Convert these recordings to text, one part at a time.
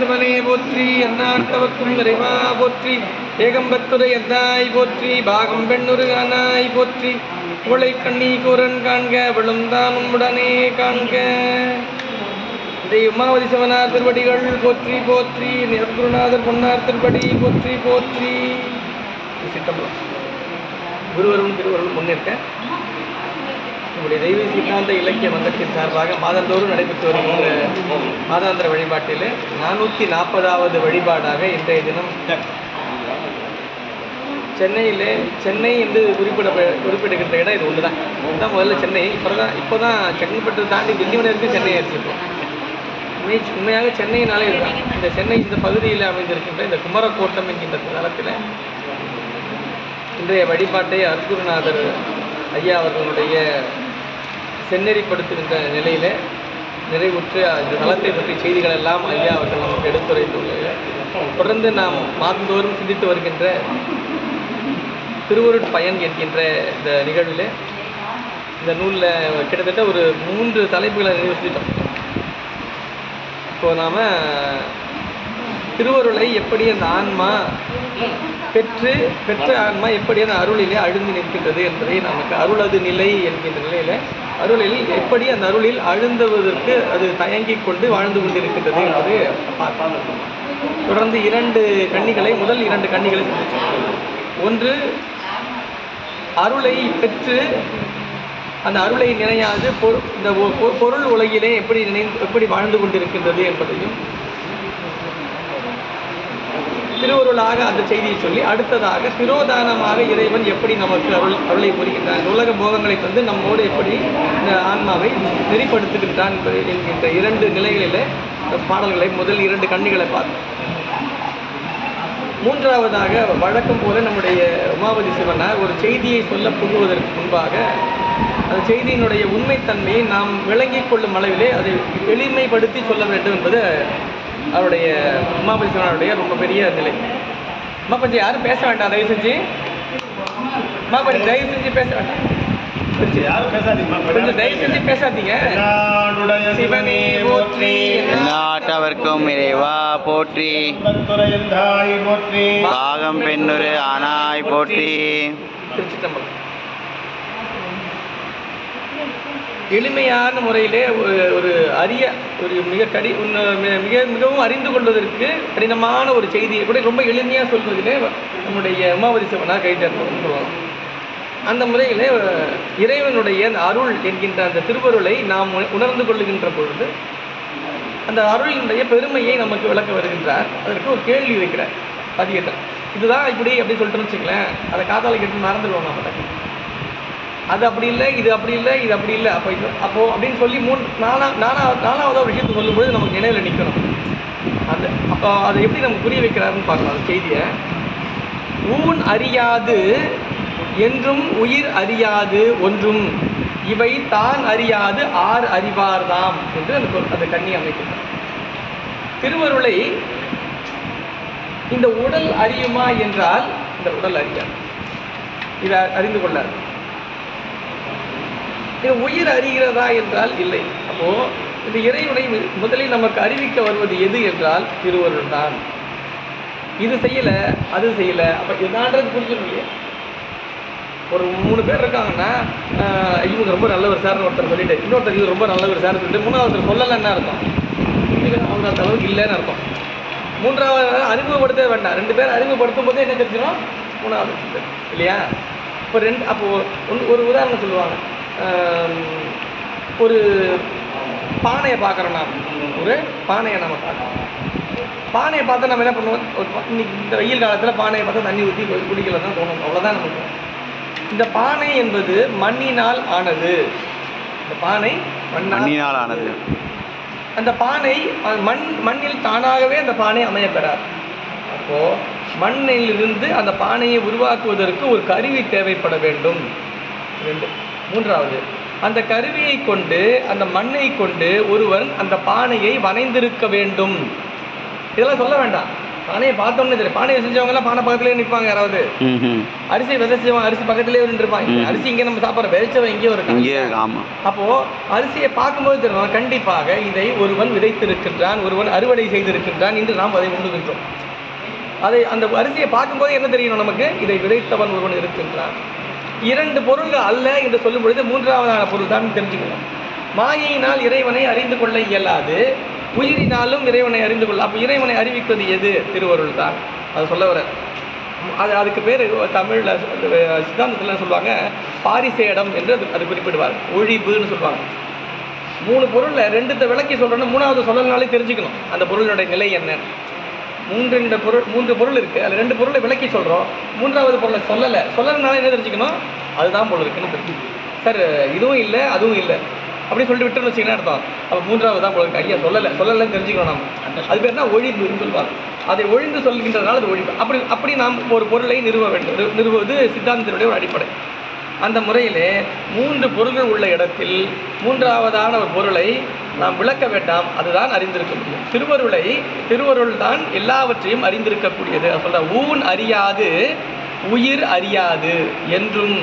சிவனே போற்றி, அண்ணாட்டவர்க்கும் இறைவா போற்றி, ஏகம்பத்துரை எந்தாய் போற்றி, பாகம் பெண்ணுரு ஆனாய் போற்றி, உளை கண்ணி கூரன் காண்க விழுந்தானும் உடனே காண்க. ஸ்ரீ உமாவதி சிவனார் திருவடிகள் போற்றி போற்றி, குருநாதர் பொன்னார் திருப்படி போற்றி போற்றி. சித்தம்பலம் குருவரும் திருவருள் முன்னிற்க நம்முடைய தெய்வ சித்தாந்த இலக்கிய மன்றத்தின் சார்பாக மாதந்தோறும் நடைபெற்று வருகின்ற மாதாந்திர வழிபாட்டில் 440வது வழிபாடாக இன்றைய தினம் சென்னையில் சென்னை என்று குறிப்பிடுகின்ற இடம் இது ஒன்று தான். இதுதான் முதல்ல சென்னை. இப்போ தான் செங்கல்பட்டு தாண்டி திண்டிவனம் வரைக்கும் சென்னை ஆயிடுச்சிருக்கோம். உண்மையாக சென்னையினாலே இருக்காங்க. இந்த சென்னை இந்த பகுதியில் அமைந்திருக்கின்ற இந்த குமரக்கோட்டம் என்கின்ற தளத்தில் இன்றைய வழிபாட்டை அருட்குருநாதர் ஐயா அவர்களுடைய செந்நெறிப்படுத்துகின்ற நிலையில் நிறைவுற்று இந்த தளத்தை பற்றிய செய்திகள் எல்லாம் ஐயா அவர்கள் நமக்கு எடுத்துரைத்துள்ளார். தொடர்ந்து நாம் மாதந்தோறும் சிந்தித்து வருகின்ற திருவருட்பயன் என்கின்ற இந்த நிகழ்வில் இந்த நூலில் கிட்டத்தட்ட ஒரு 3 தலைப்புகளை நிறைவு செஞ்சிட்டோம். இப்போது நாம் திருவருளை எப்படி அந்த ஆன்மா பெற்ற ஆன்மா எப்படி அந்த அருளிலே அழுந்து நிற்கின்றது என்பதை நமக்கு அருளது நிலை என்கின்ற நிலையில் அருளில் எப்படி அந்த அருளில் அழுந்துவதற்கு அது தயங்கிக் கொண்டு வாழ்ந்து கொண்டிருக்கின்றது என்பதை பார்ப்பாங்க. தொடர்ந்து முதல் 2 கண்ணிகளை சிந்திச்சோம். ஒன்று, அருளை பெற்று அந்த அருளை நினையாது இந்த பொருள் உலகிலே எப்படி வாழ்ந்து கொண்டிருக்கின்றது என்பதையும் திருவருளாக அந்த செய்தியை சொல்லி, அடுத்ததாக திரோதானமாக இறைவன் எப்படி நமக்கு அருளை புரிகின்றான், உலக போகங்களை தந்து நம்மோடு எப்படி இந்த ஆன்மாவை நெறிப்படுத்துகின்றான் என்கின்ற 2 நிலைகளில் பாடல்களை முதல் 2 கண்ணிகளை பார்த்தோம். மூன்றாவதாக வழக்கம் போல நம்முடைய உமாவதி சிவனார் ஒரு செய்தியை சொல்ல புகுவதற்கு முன்பாக அந்த செய்தியினுடைய உண்மைத்தன்மையை நாம் விளங்கிக் கொள்ளும் அளவிலே அதை எளிமைப்படுத்தி சொல்ல வேண்டும் என்பது அவருடைய உமாபதி சிவனாருடைய ரொம்ப பெரிய நிலை. அம்மா கொஞ்சம் யாரும் பேச வேண்டாம், தயவு செஞ்சு. அம்மா கொஞ்சம் தயவு செஞ்சு பேச வேண்டாம், கொஞ்சம் தயவு செஞ்சு பேசாதீங்க. சிவனே போற்றி, நாட்டவர்க்கும் இறைவா போற்றி, பாகம் பெண்ணுரு ஆனாய் போற்றி. திருச்சிற்றம்பலம். எளிமையான முறையிலே ஒரு மிகவும் அறிந்து கொள்வதற்கு கடினமான ஒரு செய்தியை கூட ரொம்ப எளிமையாக சொல்வதிலே நம்முடைய உமாவதி சிவனார் கைதேர்ன்னு சொல்லுவாங்க. அந்த முறையில் இறைவனுடைய அந்த அருள் என்கின்ற அந்த திருவருளை நாம் உணர்ந்து கொள்ளுகின்ற பொழுது அந்த அருளினுடைய பெருமையை நமக்கு விளக்க வருகின்றார். அதற்கு ஒரு கேள்வி வைக்கிறார் பதிகத்தில். இதுதான் இப்படி அப்படி சொல்லிட்டு வச்சுங்களேன், அதை காதால கேட்டு மறந்துடுவோம் நம்ம. அது அப்படி இல்லை, இது அப்படி இல்லை, இது அப்படி இல்லை, அப்போ அப்படின்னு சொல்லி நாலாவது ஒரு விஷயத்தை சொல்லும்போது நமக்கு நினைவில் நிற்கணும். அப்போ அதை எப்படி நம்ம புரிய வைக்கிறாருன்னு பார்க்கலாம். அந்த செய்தியை, ஊன் அறியாது என்றும் உயிர் அறியாது ஒன்றும் இவை தான் அறியாது ஆர் அறிவார்தாம் என்று அந்த கண்ணி அமைக்கிறார். திருவருளை இந்த உடல் அறியுமா என்றால் இந்த உடல் அறியாது, இதை அறிந்து கொள்ளாது. இது உயிர் அறிகிறதா என்றால் இல்லை. அப்போ இந்த இறைவனை முதலில் நமக்கு அறிவிக்க வருவது எது என்றால் திருவருள் தான். இது செய்யல, அது செய்யல, அப்ப இதுதான்றது புரிஞ்சிடும் இல்லையா? ஒரு 3 பேர் இருக்காங்கன்னா, இவங்க ரொம்ப நல்லவர் சார்னு ஒருத்தர் சொல்லிட்டு, இன்னொருத்தர் இது ரொம்ப நல்லவர் சார் சொல்லிட்டு, 3ஆவது சொல்லலைன்னா அர்த்தம் அவங்க அந்த அளவுக்கு இல்லைன்னு அர்த்தம். 3ஆவது அறிமுகப்படுத்த வேண்டாம், 2 பேர் அறிமுகப்படுத்தும் போதே என்ன தெரிஞ்சிடும், 3ஆவது இல்லையா? அப்போ ஒரு உதாரணம் சொல்லுவாங்க. ஒரு பானையை பார்க்குறோம், நாம் ஒரு பானையை நம்ம பார்க்குறோம். பானையை பார்த்தா நம்ம என்ன பண்ணுவோம், இன்னைக்கு இந்த வெயில் காலத்தில் பானையை பார்த்தா தண்ணி ஊற்றி குடிக்கல தான் தோணும், அவ்வளோதான் நமக்கு. இந்த பானை என்பது மண்ணினால் ஆனது. இந்த பானை மண்ணினால் ஆனது. அந்த பானை மண்ணில் தானாகவே அந்த பானை அமையப்பெறாது. அப்போது மண்ணிலிருந்து அந்த பானையை உருவாக்குவதற்கு ஒரு கருவி தேவைப்பட வேண்டும். 2. 3ஆவது, அந்த கருவியை கொண்டு அந்த மண்ணை கொண்டு ஒருவன் அந்த பானையை வனைந்திருக்க வேண்டும். இதெல்லாம் சொல்ல வேண்டாம். பானையை பார்த்தோம்னு தெரியும். பானையை செஞ்சவங்க எல்லாம் பானை பக்கத்துலேயே நிற்பாங்க. யாராவது அரிசி விதைச்சவங்க அரிசி பக்கத்துலேயே நின்றுருப்பாங்க. அரிசி இங்கே நம்ம சாப்பிட்ற விதைச்சவன் எங்கேயோ இருக்கு. அப்போ அரிசியை பார்க்கும்போது தெரியும் கண்டிப்பாக இதை ஒருவன் விதைத்திருக்கின்றான், ஒருவன் அறுவடை செய்திருக்கின்றான் என்று நாம் அதை உண்டுகின்றோம். அதை அந்த அரிசியை பார்க்கும்போது என்ன தெரியணும் நமக்கு? இதை விதைத்தவன் ஒருவன் இருக்கின்றான். 2 பொருள்கள் அல்ல என்று சொல்லும் பொழுது 3ஆவதான பொருள் தான் தெரிஞ்சுக்கணும். மாயையினால் இறைவனை அறிந்து கொள்ள இயலாது, உயிரினாலும் இறைவனை அறிந்து கொள்ள. அப்போ இறைவனை அறிவிப்பது எது? திருவருள் தான். அதை சொல்ல வர அதுக்கு பேர் தமிழில் சித்தாந்தத்தில் சொல்லுவாங்க பாரிசேடம் என்று அது குறிப்பிடுவார். ஒழிப்புன்னு சொல்லுவாங்க. 3 பொருளில் 2 விளக்கி சொல்கிறோன்னா 3ஆவது சொல்லனாலே தெரிஞ்சுக்கணும் அந்த பொருளுடைய நிலை என்ன. 3 பொருள் இருக்குது, அதில் 2 பொருளை விளக்கி சொல்கிறோம், 3ஆவது பொருளை சொல்லலைனால என்ன தெரிஞ்சுக்கணும்? அதுதான் பொருள் இருக்குன்னு தெரிஞ்சுக்கணும். சார் இதுவும் இல்லை அதுவும் இல்லை அப்படின்னு சொல்லிட்டு விட்டுன்னு வச்சிங்கன்னா அர்த்தம். அப்போ 3ஆவது தான் பொருள் இருக்கு. ஐயா சொல்லலைன்னு தெரிஞ்சுக்கணும். நம்ம அது பேர் தான் ஒழிப்புன்னு சொல்லுவாங்க. அதை ஒழிந்து சொல்கின்றதுனால அது ஒழிப்பு. அப்படி நாம் ஒரு பொருளை நிறுவுவது சித்தாந்தத்தினுடைய ஒரு அடிப்படை. அந்த முறையிலே 3 பொருள்கள் உள்ள இடத்தில் 3ஆவதான ஒரு பொருளை நாம் விளக்க வேண்டாம், அதுதான் அறிந்திருக்க முடியும். திருவருள் தான் எல்லாவற்றையும் அறிந்திருக்கக்கூடியது. சொல்ற ஊன் அறியாது உயிர் அறியாது என்றும்.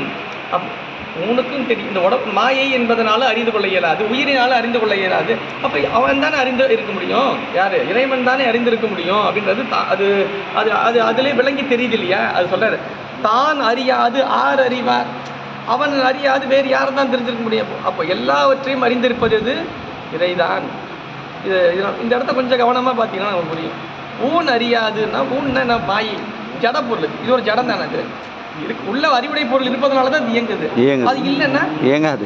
உனக்கும் தெரியும் இந்த உடம்பு மாயை என்பதனால அறிந்து கொள்ள இயலாது, உயிரினால அறிந்து கொள்ள இயலாது. அப்போ அவன் தானே அறிந்து இருக்க முடியும். யார்? இறைவன் தானே அறிந்திருக்க முடியும் அப்படின்றது அது அது அது அதிலே விளங்கி தெரியுது இல்லையா? அது சொல்றாரு தான் அறியாது ஆர் அறிவார். அவன் அறியாது வேறு யாரும் தான் தெரிஞ்சிருக்க முடியும். அப்போ எல்லாவற்றையும் அறிந்திருப்பது எது? இறைதான். இது இந்த இடத்த கொஞ்சம் கவனமாக பார்த்தீங்கன்னா நமக்கு புரியும். ஊன் அறியாதுன்னா ஊன்னா மாயை, ஜட பொருள். இது ஒரு ஜடம் தானே. அது இதுக்கு உள்ள அறிவுடை பொருள் இருப்பதனால தான் அது இயங்குது. அது இல்லைன்னா இயங்காது.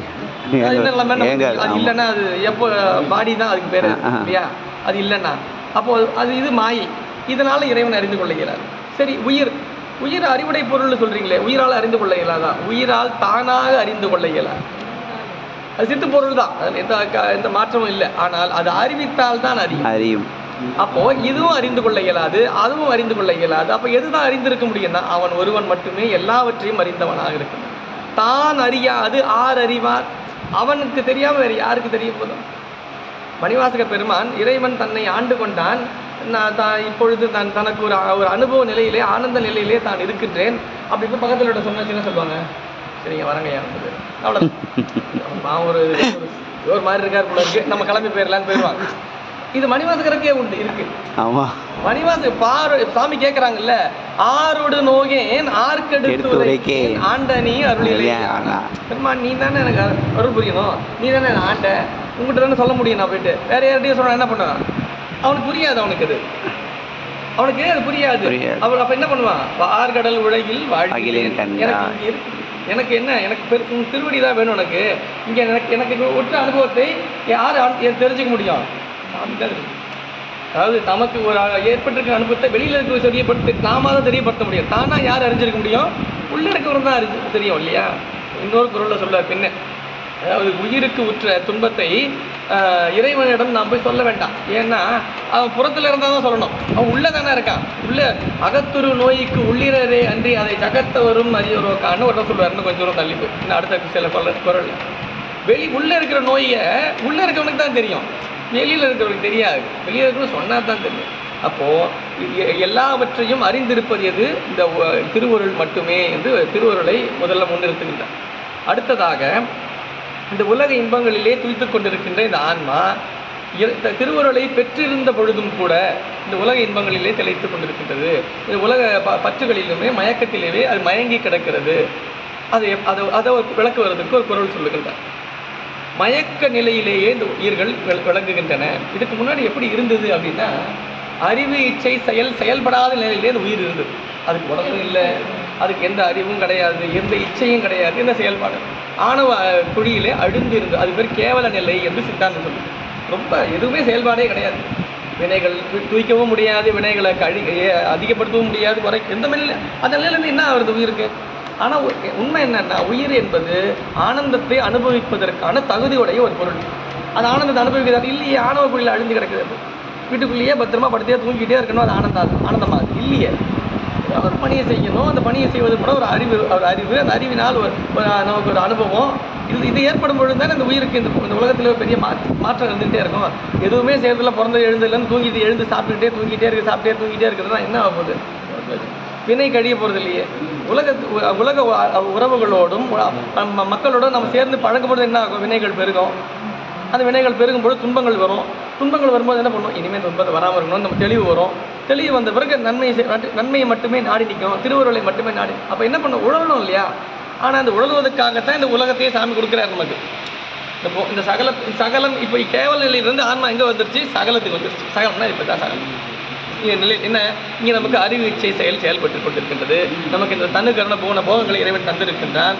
அது இல்லைன்னா அது எப்போ பாடி தான் அதுக்கு பேர் இல்லையா? அது இல்லைன்னா அப்போ இது மாயை. இதனால இறைவன் அறிந்து கொள்ள இயலாது. சரி, உயிர் அறிவுடை பொருள்னு சொல்றீங்களே, உயிரால் அறிந்து கொள்ள இயலாதா? உயிரால் தானாக அறிந்து கொள்ள இயலாது. அது சித்து பொருள் தான், எந்த மாற்றமும் இல்லை. ஆனால் அது அறிவித்தால் தான் அறியும். அப்போ இதுவும் அறிந்து கொள்ள இயலாது, அதுவும் அறிந்து கொள்ள இயலாது. அப்போ எதுதான் அறிந்திருக்க முடியும்னா அவன் ஒருவன் மட்டுமே எல்லாவற்றையும் அறிந்தவனாக இருக்கிறான். தான் அறியாது ஆர் அறிவார். அவனுக்கு தெரியாம வேறு யாருக்கு தெரிய போதும்? மணிவாசக பெருமான் இறைவன் தன்னை ஆண்டு கொண்டான். இப்பொழுது நான் தனக்கு ஒரு அனுபவ நிலையிலே ஆனந்த நிலையிலே தான் இருக்கின்றேன் அப்படின்னு பக்கத்தில் சொன்னா சொல்லுவாங்க, சரிங்க வரங்கய்யா அவ்வளோ ஒரு மாதிரி இருக்கார் போல இருக்கு, நம்ம கிளம்பி போயிடலான்னு போயிடுவாங்க. இது மணிவாசகருக்கே உண்டு இருக்கு. சாமி கேட்கறாங்கல்ல, ஆரோடு நோகேன் ஆர்க்கெடுத்து ஆண்டனி அருளிலே. பெருமான் நீ தானே எனக்கு அருள் புரியணும், நீ தானே ஆண்ட, உங்ககிட்ட தானே சொல்ல முடியும். நான் போயிட்டு வேற யார்ட்டையும் சொன்னா என்ன பண்ணுவான்? அவனுக்கு புரியாது. அவனுக்கு அது புரியாது. அவன் அப்ப என்ன பண்ணுவான்? ஆர்கடல் உலகில் எனக்கு என்ன, எனக்கு திருவடி தான் வேணும். எனக்கு இங்க எனக்கு ஒற்ற அனுபவத்தை யார் தெரிஞ்சுக்க முடியும்? அதாவது நமக்கு ஒரு ஏற்பட்டிருக்கிற அனுபவத்தை வெளியில இருக்க தெரியப்படுத்த நாம தான் தெரியப்படுத்த முடியும். தானா யார் அறிஞ்சிருக்க முடியும்? உள்ள இருக்கவரும் தான் தெரியும் இல்லையா? இன்னொரு பொருள்ல சொல்ல பின்ன, அதாவது உயிருக்கு உற்ற துன்பத்தை இறைவனிடம் நாம் போய் சொல்ல வேண்டாம். ஏன்னா அவன் புறத்துல இருந்தால் தான் சொல்லணும். அவன் உள்ள தானே இருக்கான். உள்ள அகத்துரு நோய்க்கு உள்ளிரரே அன்றி அதை ஜகத்தவரும் அறியரோக்கான்னு ஒரு சொல்லுவார். இன்னும் கொஞ்சம் தூரம் தள்ளி போய் இன்னும் அடுத்த சில குரல் உள்ள இருக்கிற நோயை உள்ள இருக்கிறவனுக்கு தான் தெரியும், வெளியில் இருக்கிறவனுக்கு தெரியாது. வெளியில் இருக்கிறவங்க சொன்னா தான் தெரியும். அப்போது எல்லாவற்றையும் அறிந்திருப்பது எது? இந்த திருவருள் மட்டுமே என்று திருவருளை முதல்ல முன்னிறுத்துகின்றார். அடுத்ததாக இந்த உலக இன்பங்களிலே துய்த்து கொண்டிருக்கின்ற இந்த ஆன்மா திருவருளை பெற்றிருந்த பொழுதும் கூட இந்த உலக இன்பங்களிலே திளைத்து கொண்டிருக்கின்றது. இந்த உலக பற்றுகளிலுமே மயக்கத்திலேயே அது மயங்கி கிடக்கிறது. அதை விளக்குவதற்கு ஒரு பொருள் சொல்லுகின்றார். மயக்க நிலையிலேயே இந்த உயிர்கள் விளங்குகின்றன. இதுக்கு முன்னாடி எப்படி இருந்தது அப்படின்னா, அறிவு இச்சை செயல்படாத நிலையிலே அந்த உயிர் இருந்தது. அதுக்கு உடம்பும் இல்லை, அதுக்கு எந்த அறிவும் கிடையாது, எந்த இச்சையும் கிடையாது, எந்த செயல்பாடு. ஆணவ குழியிலே அழுந்து இருந்தது. அது பேர் கேவல நிலை என்று சித்தாந்தம் சொல்லுது. ரொம்ப எதுவுமே செயல்பாடே கிடையாது. வினைகள் தூய்க்கவும் முடியாது, வினைகளை அதிகப்படுத்தவும் முடியாது, எந்த நிலையில அந்த நிலையிலேருந்து என்ன ஆகுறது உயிருக்கு? ஆனால் உண்மை என்னன்னா, உயிர் என்பது ஆனந்தத்தை அனுபவிப்பதற்கான தகுதியுடைய ஒரு பொருள். அது ஆனந்தத்தை அனுபவிக்கிறது இல்லையே. ஆணவ குழியில் அழிந்து கிடக்கிறது. வீட்டுக்குள்ளேயே பத்திரமா படுத்தியே தூங்கிக்கிட்டே இருக்கணும். அது ஆனந்தமாக இல்லையே. ஒரு பணியை செய்யணும். அந்த பணியை செய்வது கூட ஒரு அறிவு. அந்த அறிவினால் நமக்கு ஒரு அனுபவம், இது ஏற்படும் பொழுது தானே இந்த உயிருக்கு இந்த உலகத்தில் பெரிய மாற்றம் இருந்துகிட்டே இருக்கும். எதுவுமே செய்யறதுல பிறந்த எழுந்துலன்னு தூங்கிட்டு எழுந்து சாப்பிட்டுட்டே தூங்கிட்டே தூங்கிட்டே இருக்கிறதுனா என்ன ஆக போகுது? வினை கழிய போகிறது இல்லையே. உலக உறவுகளோடும் மக்களோடும் நம்ம சேர்ந்து பழகும்போது என்ன ஆகும்? வினைகள் பெருகும். அந்த வினைகள் பெருகும்போது துன்பங்கள் வரும். துன்பங்கள் வரும்போது என்ன பண்ணுவோம்? இனிமேல் துன்பத்தை வராமல் இருக்கணும், நம்ம தெளிவு வரும். தெளிவு வந்த பிறகு நன்மையை மட்டுமே நாடி நிற்கும், திருவருளை மட்டுமே நாடி. அப்போ என்ன பண்ண உழவணும் இல்லையா? ஆனால் அந்த உழவுவதற்காகத்தான் இந்த உலகத்தையே சாமி கொடுக்குறாரு நமக்கு. இந்த சகலம் இப்போ கேவல நிலையிலிருந்து ஆன்மா எங்கே வந்துருச்சு? சகலத்துக்கு வந்துருச்சு. சகலம்னா இப்போ தான் சகலம் நிலை என்ன? இங்கே நமக்கு அறிவு இச்சை செயல்பட்டு கொண்டிருக்கின்றது. நமக்கு இந்த தனு கருண போகங்களை இறைவன் தந்திருக்கின்றான்.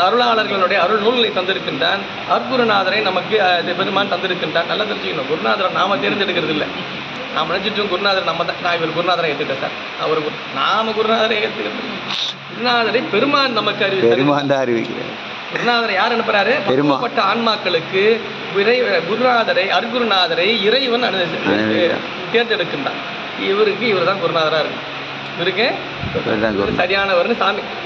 அருளாளர்களுடைய அருள் நூல்களை தந்திருக்கின்றான். அற்புதநாதரை நமக்கு பெருமான் தந்திருக்கின்றான். நல்லா தெரிஞ்சுக்கணும், குருநாதரை நாம தேர்ந்தெடுக்கிறது இல்லை. நாம் நினைச்சிட்டோம் குருநாதர் நம்ம தான். நான் இவர் குருநாதரை ஏற்றுட்டேன் சார், அவர் நாம குருநாதரை ஏற்றுக்கிறது. குருநாதரை பெருமான் நமக்கு அறிவிக்கிறார். குருநாதரை யார் அனுப்புறாரு? பெருமாப்பட்ட ஆன்மாக்களுக்கு குருநாதரை அருகுருநாதரை இறைவன் தேர்ந்தெடுக்கின்றான். இவருக்கு இவர் தான் குருநாதராக இருக்கு. இவருக்கு சரியானவர்னு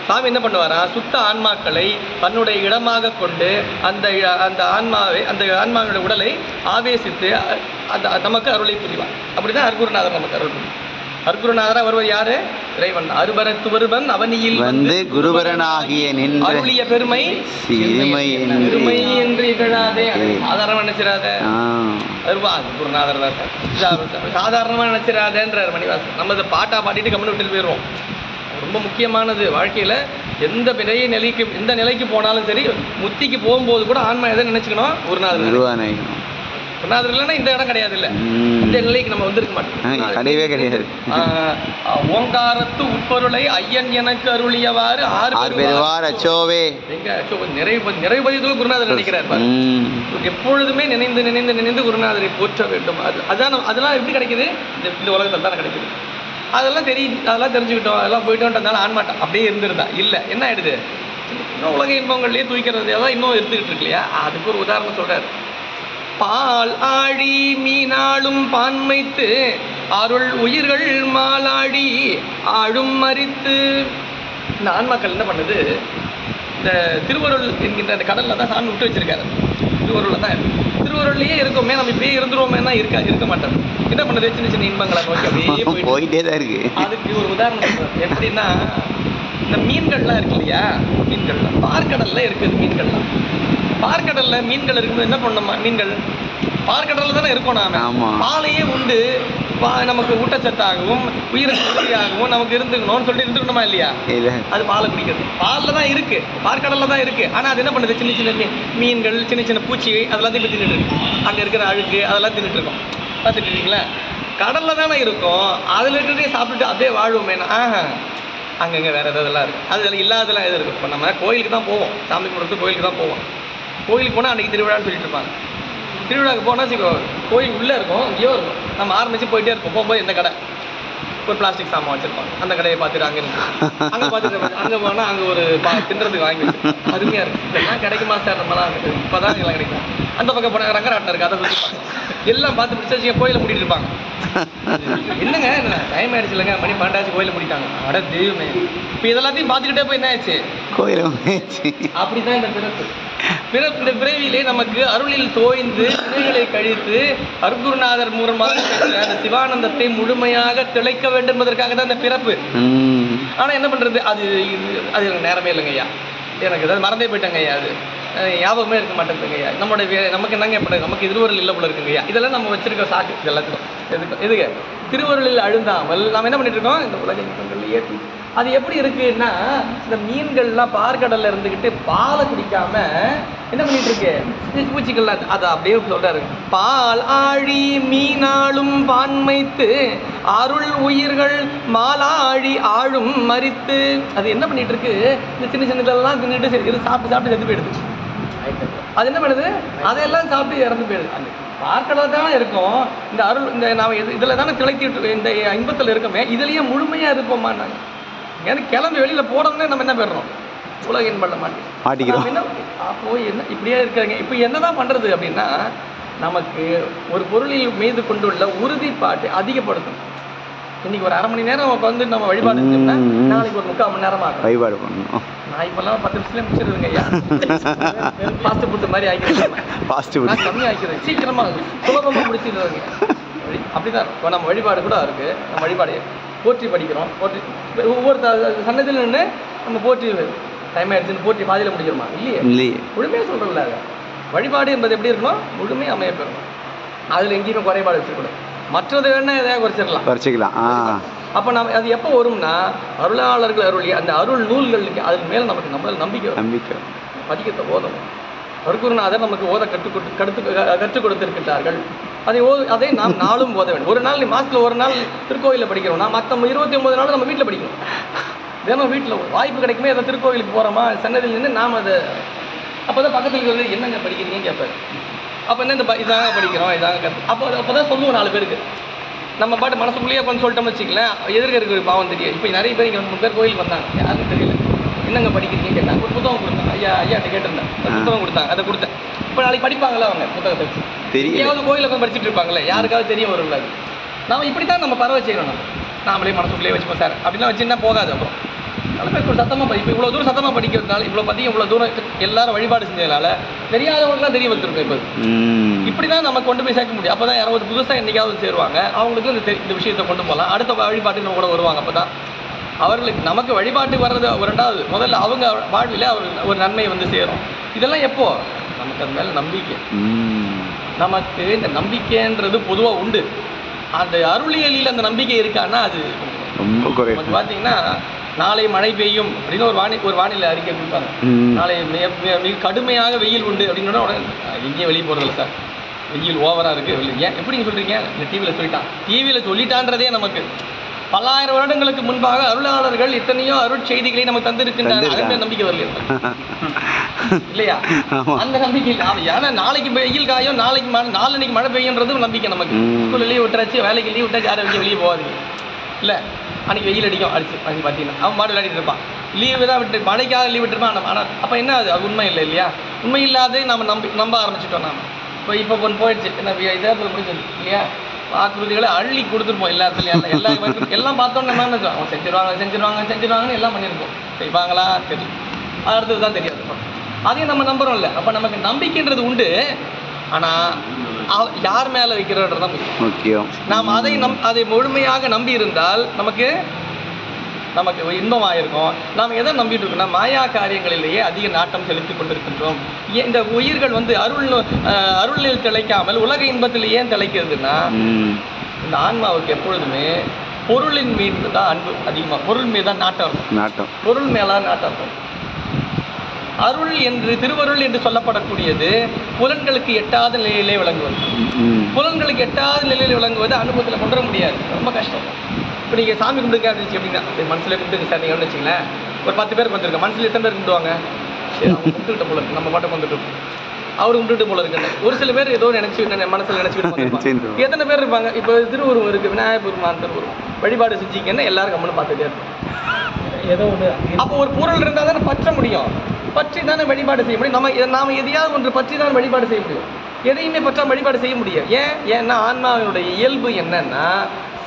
சாமி என்ன பண்ணுவாரா? சுத்த ஆன்மாக்களை தன்னுடைய இடமாக கொண்டு அந்த ஆன்மாவுடைய உடலை ஆவேசித்து நமக்கு அருளை புரிவார். அப்படிதான் அருகுருநாதர் நமக்கு அருள் புரிவார். அருகுருநாதரா வருவது யாரு? இறைவன். அருபரத்து வருவன் அவனியில் வந்து குருபரனாகிய நின்ற அருளிய பெருமை பெருமை என்று இகழாதே. சாதாரணமா நினைச்சிடாத. குருநாதர் தான் சார், சாதாரணமா நினைச்சிடாதேன்றார் மணிவாசன். நம்ம இதை பாட்டா பாடிட்டு கம்மி விட்டு போயிடுவோம். ரொம்ப முக்கியமானது வாழ்க்கையில. எந்த நிலைக்கு போனாலும் சரி, முத்திக்கு போகும்போது கூட ஆன்மா எதை நினைச்சுக்கணும்? குருநாதர். குருநாதர் இல்லைன்னா இந்த இடம் கிடையாது. இல்லை, இந்த நிலைக்கு நம்ம வந்திருக்க மாட்டோம். கிடையவே கிடையாது. ஓங்காரத்து உட்பொருளை ஐயன் எனக்கு அருளியவாறு அச்சோவே நிறைவு பதிவுல குருநாதர் நினைக்கிறார். எப்பொழுதுமே நினைந்து குருநாதரை போற்ற வேண்டும். அதெல்லாம் எப்படி கிடைக்குது? இந்த உலகத்தில் தான் கிடைக்குது. அதெல்லாம் தெரிஞ்சுக்கிட்டோம், அதெல்லாம் போயிட்டோன்றதுனால ஆன்மாட்டம் அப்படியே இருந்துருந்தா இல்லை, என்ன ஆயிடுது? இன்னும் உலக இன்பங்கள்லயே தூய்க்கிறது எல்லாம் இன்னும் எடுத்துக்கிட்டு இருக்கு இல்லையா? அதுக்கு ஒரு உதாரணம் சொல்றாரு. பால் ஆழி மீனாளும் பான்மைத்து அருள் உயிர்கள் மாலாடி ஆழும் மறித்து. இந்த ஆன்மாக்கள் என்ன பண்ணுது? இந்த திருவருள் என்கின்ற அந்த கடல்ல தான் சாமி விட்டு வச்சிருக்காரு. திருவருள்ல தான் இருக்கு. திருவருள்லயே இருக்கோமே, நம்ம இப்பயே இருந்துருவோமேனா இருக்க மாட்டோம். என்ன பண்ணுது? சின்ன சின்ன இன்பங்களை நோக்கி அப்படியே போயிட்டே தான் இருக்கு. அதுக்கு ஒரு உதாரணம் எப்படின்னா, இந்த மீன்கள்லாம் இருக்கு இல்லையா? மீன்கள்லாம் பார்க்கடல்ல இருக்குது. பார்க்கடல்ல மீன்கள் இருக்கும்போது என்ன பண்ணோமா? மீன்கள் பார்க்கடல்ல தானே இருக்கோம். நாம பாலையே உண்டு நமக்கு ஊட்டச்சத்தாகவும் உயிரியாகவும் நமக்கு இருந்துக்கணும்னு சொல்லிட்டு இருந்துக்கணுமா இல்லையா? அது பாலை குடிக்கிறது. பாலில் தான் இருக்கு, பார்க்கடல்ல தான் இருக்கு. ஆனால் அது என்ன பண்ணுது? சின்ன சின்ன மீன்கள், சின்ன சின்ன பூச்சி, அதெல்லாம் இப்போ தின்னுட்டு இருக்கு. அங்கே இருக்கிற அழுக்கு அதெல்லாம் தின்னுட்டு இருக்கோம். பார்த்துட்டு இருக்கீங்களா? கடல்ல தானே இருக்கும், அதில் இருக்கிறதே சாப்பிட்டுட்டு அப்படியே வாழ்வோமேனா? அங்கங்கே வேற எதெல்லாம் இருக்கு. அதில் இல்லாதெல்லாம் எது இருக்கு? இப்போ நம்ம கோயிலுக்கு தான் போவோம், சாமி கும்பிட்றது கோயிலுக்கு தான் போவோம். கோயிலுக்கு போனால் அன்றைக்கி திருவிழான்னு சொல்லிட்டு இருப்பாங்க. திருவிழாவுக்கு போனால் கோயில் உள்ளே இருக்கும், இங்கேயோ இருக்கும். நம்ம ஆரம்பித்து போயிட்டே இருப்போம். போகும்போது எந்த கடை ஒரு பிளாஸ்டிக் சாமான் வச்சுருப்பாங்க. அந்த கடையை பார்த்துட்டு அங்கே பார்த்துட்டு அங்கே போனால் அங்கே ஒரு தின்றதுக்கு வாங்கி வச்சுருப்பாங்க. அருமையாக இருக்குது. இதெல்லாம் கிடைக்குமா சார்? நம்மலாம் இப்போ தான் இதெல்லாம் கிடைக்கும். அந்த பக்கம் போனால் ரங்கராட்டம் இருக்குது, அதை சுற்றிப்பாங்க. எல்லாம் பார்த்து பிடிச்சி கோயிலை மூடிட்டு இருப்பாங்க. என்னங்க டைம் ஆயிடுச்சு இல்லைங்க, மணி 12 கோயிலை மூடிட்டாங்க. அட தெய்வமே, இப்போ இதெல்லாத்தையும் பார்த்துக்கிட்டே போய் என்ன ஆயிடுச்சு? கோயிலை அப்படிதான் இந்த இந்த பிறவியிலே நமக்கு அருளில் தோய்ந்து வினைகளை கழித்து அருகுருநாதர் மூலமாக அந்த சிவானந்தத்தை முழுமையாக திளைக்க வேண்டும் என்பதற்காக தான் இந்த பிறப்பு. ஆனா என்ன பண்றது? அது எனக்கு நேரமே இல்லைங்க ஐயா, எனக்கு ஏதாவது மறந்தே போயிட்டாங்க ஐயா, அது ஞாபகமே இருக்க மாட்டேங்குதுங்க ஐயா, நமக்கு என்னங்க எப்படி நமக்கு திருவருள் இல்லை போல இருக்குங்க ஐயா. இதெல்லாம் நம்ம வச்சிருக்க சாக்கு. இது எல்லாத்துக்கும் எதுக்கு திருவருளில் அழுந்தாமல் நாம் என்ன பண்ணிட்டு இருக்கோம்? இந்த உலக இன்பங்கள்லயே அது எப்படி இருக்குன்னா, இந்த மீன்கள்லாம் பார்க்கடல்ல இருந்துக்கிட்டு பாலை குடிக்காம என்ன பண்ணிட்டு இருக்கு? பூச்சிகள்லாம் அது அப்படியே சொல்றாரு. பால் ஆழி மீனாளும் பான்மைத்து அருள் உயிர்கள் மாலாழி ஆழும் மறித்து. அது என்ன பண்ணிட்டு இருக்கு? இந்த சின்ன சின்னதெல்லாம் தின்னுட்டு சரி சாப்பிட்டு செத்து போயிடுது. அது என்ன பண்ணுது? அதையெல்லாம் சாப்பிட்டு இறந்து போயிடுது. பார்க்கடல தானே இருக்கும். இந்த அருள் இந்த நாம் இதில் தானே திளைத்திட்டு இந்த இன்பத்தில் இருக்கோமே, இதுலேயே முழுமையாக இருப்போமா? நாங்கள் ஏன்னா கிளம்பி வெளியில் போனோம்னே நம்ம என்ன பெறோம்? உலக இன்பம் மாட்டிக்கிறோம். என்ன அப்போ என்ன இப்படியே இருக்காங்க? இப்போ என்னதான் பண்ணுறது அப்படின்னா, நமக்கு ஒரு பொருளில் மீது கொண்டுள்ள உறுதிப்பாட்டை அதிகப்படுத்தணும். இன்னைக்கு ஒரு 1/2 மணி நேரம் வந்து நம்ம வழிபாடு செஞ்சோம்னா நாளைக்கு ஒரு 3/4 மணி நேரம் ஆகும் வழிபாடு பண்ணணும். நான் இப்போல்லாம் 10 நிமிஷத்துல முடிச்சிருவேங்க ஐயா. ஃபாஸ்ட் ஃபுட் மாதிரி ஆக்கிடுவேன். ஃபாஸ்ட் நான் ஃபுட். கம்மி ஆக்கிடுவேன், சீக்கிரமாக சுலபமாக முடிச்சிடுவாங்க. அப்படிதான் இப்போ நம்ம வழிபாடு கூட இருக்குது. நம்ம வழிபாடு போற்றி படிக்கிறோம். போற்றி ஒவ்வொரு சன்னதியில் நின்று நம்ம போற்றி டைம் ஆயிடுச்சுன்னு போற்றி பாதியில் முடிக்கிறோமா? இல்லையே. இல்லையே. முழுமையாக சொல்கிறோம்ல. வழிபாடு என்பது எப்படி இருக்கணும்? முழுமையாக அமைய பெறணும். அதில் எங்கேயுமே குறைபாடு வச்சுக்கூடாது. மற்றது வேணா எதாவது குறைச்சிக்கலாம். அப்போ நம்ம அது எப்போ வரும்னா, அருளாளர்கள் அருளி அந்த அருள் நூல்களுக்கு அதன் மேலே நமக்கு நம்மளால் நம்பிக்கை பதிக்கத்தை ஓதணும். அருக்குருநாதர் நமக்கு ஓத கற்றுக் கொடுத்திருக்கிறார்கள். அதை நாம் நாளும் ஓத வேண்டும். ஒரு நாள் மாதத்தில் ஒரு நாள் திருக்கோயிலில் படிக்கிறோம்னா மற்ற 29 நாள் நம்ம வீட்டில் படிக்கணும். தினம் வீட்டில் வாய்ப்பு கிடைக்குமே அதை திருக்கோயிலுக்கு போகிறோமா சன்னதியில் நின்று நாம் அதை அப்போ தான் பக்கத்தில் இருக்கிறது என்னங்க படிக்கிறீங்கன்னு கேட்பாரு. அப்போ என்ன இதாங்க படிக்கிறோம் இதாங்க அப்போ தான் சொல்லுவோம் 4 பேருக்கு. நம்ம பாட்டு மனசுக்குள்ளேயே கொஞ்சம் சொல்லிட்டோம்னு வச்சுக்கலாம், எதிர்க்க இருக்கிற பாவம் தெரியும். இப்போ நிறைய பேர் இங்கே 3 பேர் கோயிலுக்கு வந்தாங்க, யாருக்கும் தெரியல. என்னங்க படிக்கிறீங்கன்னு கேட்டாங்க. ஒரு புத்தகம் கொடுத்தாங்க. ஐயாட்ட கேட்டிருந்தேன், புத்தகம் கொடுத்தாங்க, அதை கொடுத்தேன். இப்போ நாளைக்கு படிப்பாங்களா அவங்க புத்தகத்தை வச்சு? எங்கேயாவது கோயிலில் போய் படிச்சுட்டு இருப்பாங்களே, யாருக்காவது தெரிய வரும்ல. அது நம்ம இப்படி தான் நம்ம பரவ செய்யணும். நாமளே மனசுக்குள்ளேயே வச்சுப்போம் சார் அப்படிலாம் வச்சுன்னா போகாது. அப்புறம் நல்ல பேர் ஒரு சத்தமாக இப்போ இவ்வளோ தூரம் சத்தமாக படிக்கிறதுனால இவ்வளோ பற்றியும் இவ்வளோ தூரம் எல்லாரும் வழிபாடு செஞ்சதுனால தெரியாதவங்களுக்குலாம் தெரிய வந்துருக்கும். இப்போ இப்படி தான் நம்ம கொண்டு போய் சேர்க்க முடியும். அப்போ தான் யாராவது புதுசாக என்றைக்காவது சேருவாங்க, அவங்களுக்கு இந்த விஷயத்தை கொண்டு போகலாம். அடுத்த வழிபாட்டுக்கு நம்ம கூட வருவாங்க. அப்போ தான் அவர்களுக்கு நமக்கு வழிபாட்டுக்கு வர்றது ரெண்டாவது, முதல்ல அவங்க வாழ்வில் ஒரு நன்மை வந்து சேரும். இதெல்லாம் எப்போ நமக்கு அது மேலே நம்பிக்கை. நமக்கு இந்த நம்பிக்கைன்றது பொதுவாக உண்டு. அந்த அருளியலில் அந்த நம்பிக்கை இருக்கான்னா அது ரொம்ப குறை. பார்த்தீங்கன்னா நாளை மழை பெய்யும் அப்படின்னு ஒரு வானிலை அறிக்கை கொடுப்பாங்க. நாளை மிக கடுமையாக வெயில் உண்டு அப்படின்னா உடனே எங்கேயும் வெளியே போகிறதில்ல சார், வெயில் ஓவராக இருக்குது. ஏன் எப்படிங்க சொல்கிறீங்க? இந்த டிவியில் சொல்லிட்டான். டிவியில் சொல்லிட்டான்றதே நமக்கு பல்லாயிரம் வருடங்களுக்கு முன்பாக அருளாளர்கள் எத்தனையோ அருள் செய்திகளை நமக்கு தந்திருக்கின்றாங்க. அதே நம்பிக்கை வரல இல்லையா? அந்த நம்பிக்கை இல்லை. ஏன்னா நாளைக்கு வெயில் காயும், நாளைக்கு மழை பெய்யுன்றது நம்பிக்கை நமக்கு. ஸ்கூலில் லீவ் விட்டுறாச்சு, வேலைக்கு லீவ் விட்டாச்சு, யாரும் வெளியே போகாதீங்க இல்லை. அன்றைக்கி வெயில் அடிக்கும் அடிச்சு பார்த்தீங்கன்னா அவன் மாடு விளையாடிட்டு இருப்பான். லீவு தான் விட்டு மழைக்காக லீவ் விட்டுருப்பான். ஆனால் அப்போ என்ன அது உண்மை இல்லை இல்லையா? உண்மை இல்லாத நம்ம நம்ப ஆரம்பிச்சிட்டோம். நாம் இப்போ ஒன்று போயிடுச்சு. என்ன இதே முடிஞ்சது இல்லையா? வாக்குறுதிகளை அள்ளி கொடுத்துருப்போம் எல்லா இடத்துலையும். எல்லாம் பார்த்தோன்னு நம்ம என்ன அவங்க செஞ்சிருவாங்கன்னு எல்லாம் பண்ணியிருப்போம். செய்வாங்களா தெரியும், அடுத்தது தான் தெரியாது. அதையும் நம்ம நம்புறோம் இல்லை. அப்போ நமக்கு நம்பிக்கைன்றது உண்டு. ஆனால் யார் மேலே வைக்கிறோன்றது தான் முக்கியம். நாம் அதை முழுமையாக நம்பி இருந்தால் நமக்கு இன்பமாயிருக்கும். நாம் எதை நம்பிட்டு இருக்கோம்னா மாயா காரியங்களிலேயே அதிக நாட்டம் செலுத்தி கொண்டிருக்கின்றோம். இந்த உயிர்கள் வந்து அருளில் திளைக்காமல் உலக இன்பத்தில் ஏன் திளைக்கிறதுனா, இந்த ஆன்மாவுக்கு எப்பொழுதுமே பொருளின் மீது தான் அன்பு அதிகமாக, பொருள் மீது தான் நாட்டம். பொருள் மேல நாட்டம் இருக்கும். அருள் என்று திருவருள் என்று சொல்லப்படக்கூடியது புலன்களுக்கு எட்டாத நிலையிலே விளங்குவது. புலன்களுக்கு எட்டாத நிலையில் விளங்குவது அனுபவத்தில் கொண்டு வர முடியாது, ரொம்ப கஷ்டம். இப்போ நீங்கள் சாமி கும்பிடுங்க அப்படின்னு அப்படின்னா மனசில் கும்பிட்டுங்க சார். நீங்கள் வச்சுங்களேன், ஒரு 10 பேருக்கு வந்துருக்க மனசில் எத்தனை பேர் கும்பிடுவாங்க? அவங்க கும்பிட்டுக்கிட்ட போல இருக்கு, நம்ம பாட்டை வந்துட்டு அவரு கும்பிட்டுட்டு போல இருக்குன்னு. ஒரு சில பேர் ஏதோ மனசில் நினச்சிக்கிட்டு எத்தனை பேர் இருப்பாங்க? இப்போ திருவுருவம் இருக்குது, விநாயகர் பெருமான் திருவுருவம் வழிபாடு செஞ்சிங்கன்னா எல்லாரும் கம்மனு பார்த்துட்டே இருக்கும். ஏதோ ஒன்று அப்போ ஒரு பொருள் இருந்தால் தானே பற்ற முடியும், பற்றி தானே வழிபாடு செய்ய முடியும். நாம் எதையாவது ஒன்று பற்றி தான் வழிபாடு செய்ய முடியும். எதையுமே பற்றாம வழிபாடு செய்ய முடியும். ஏன்னா ஆன்மாவினுடைய இயல்பு என்னன்னா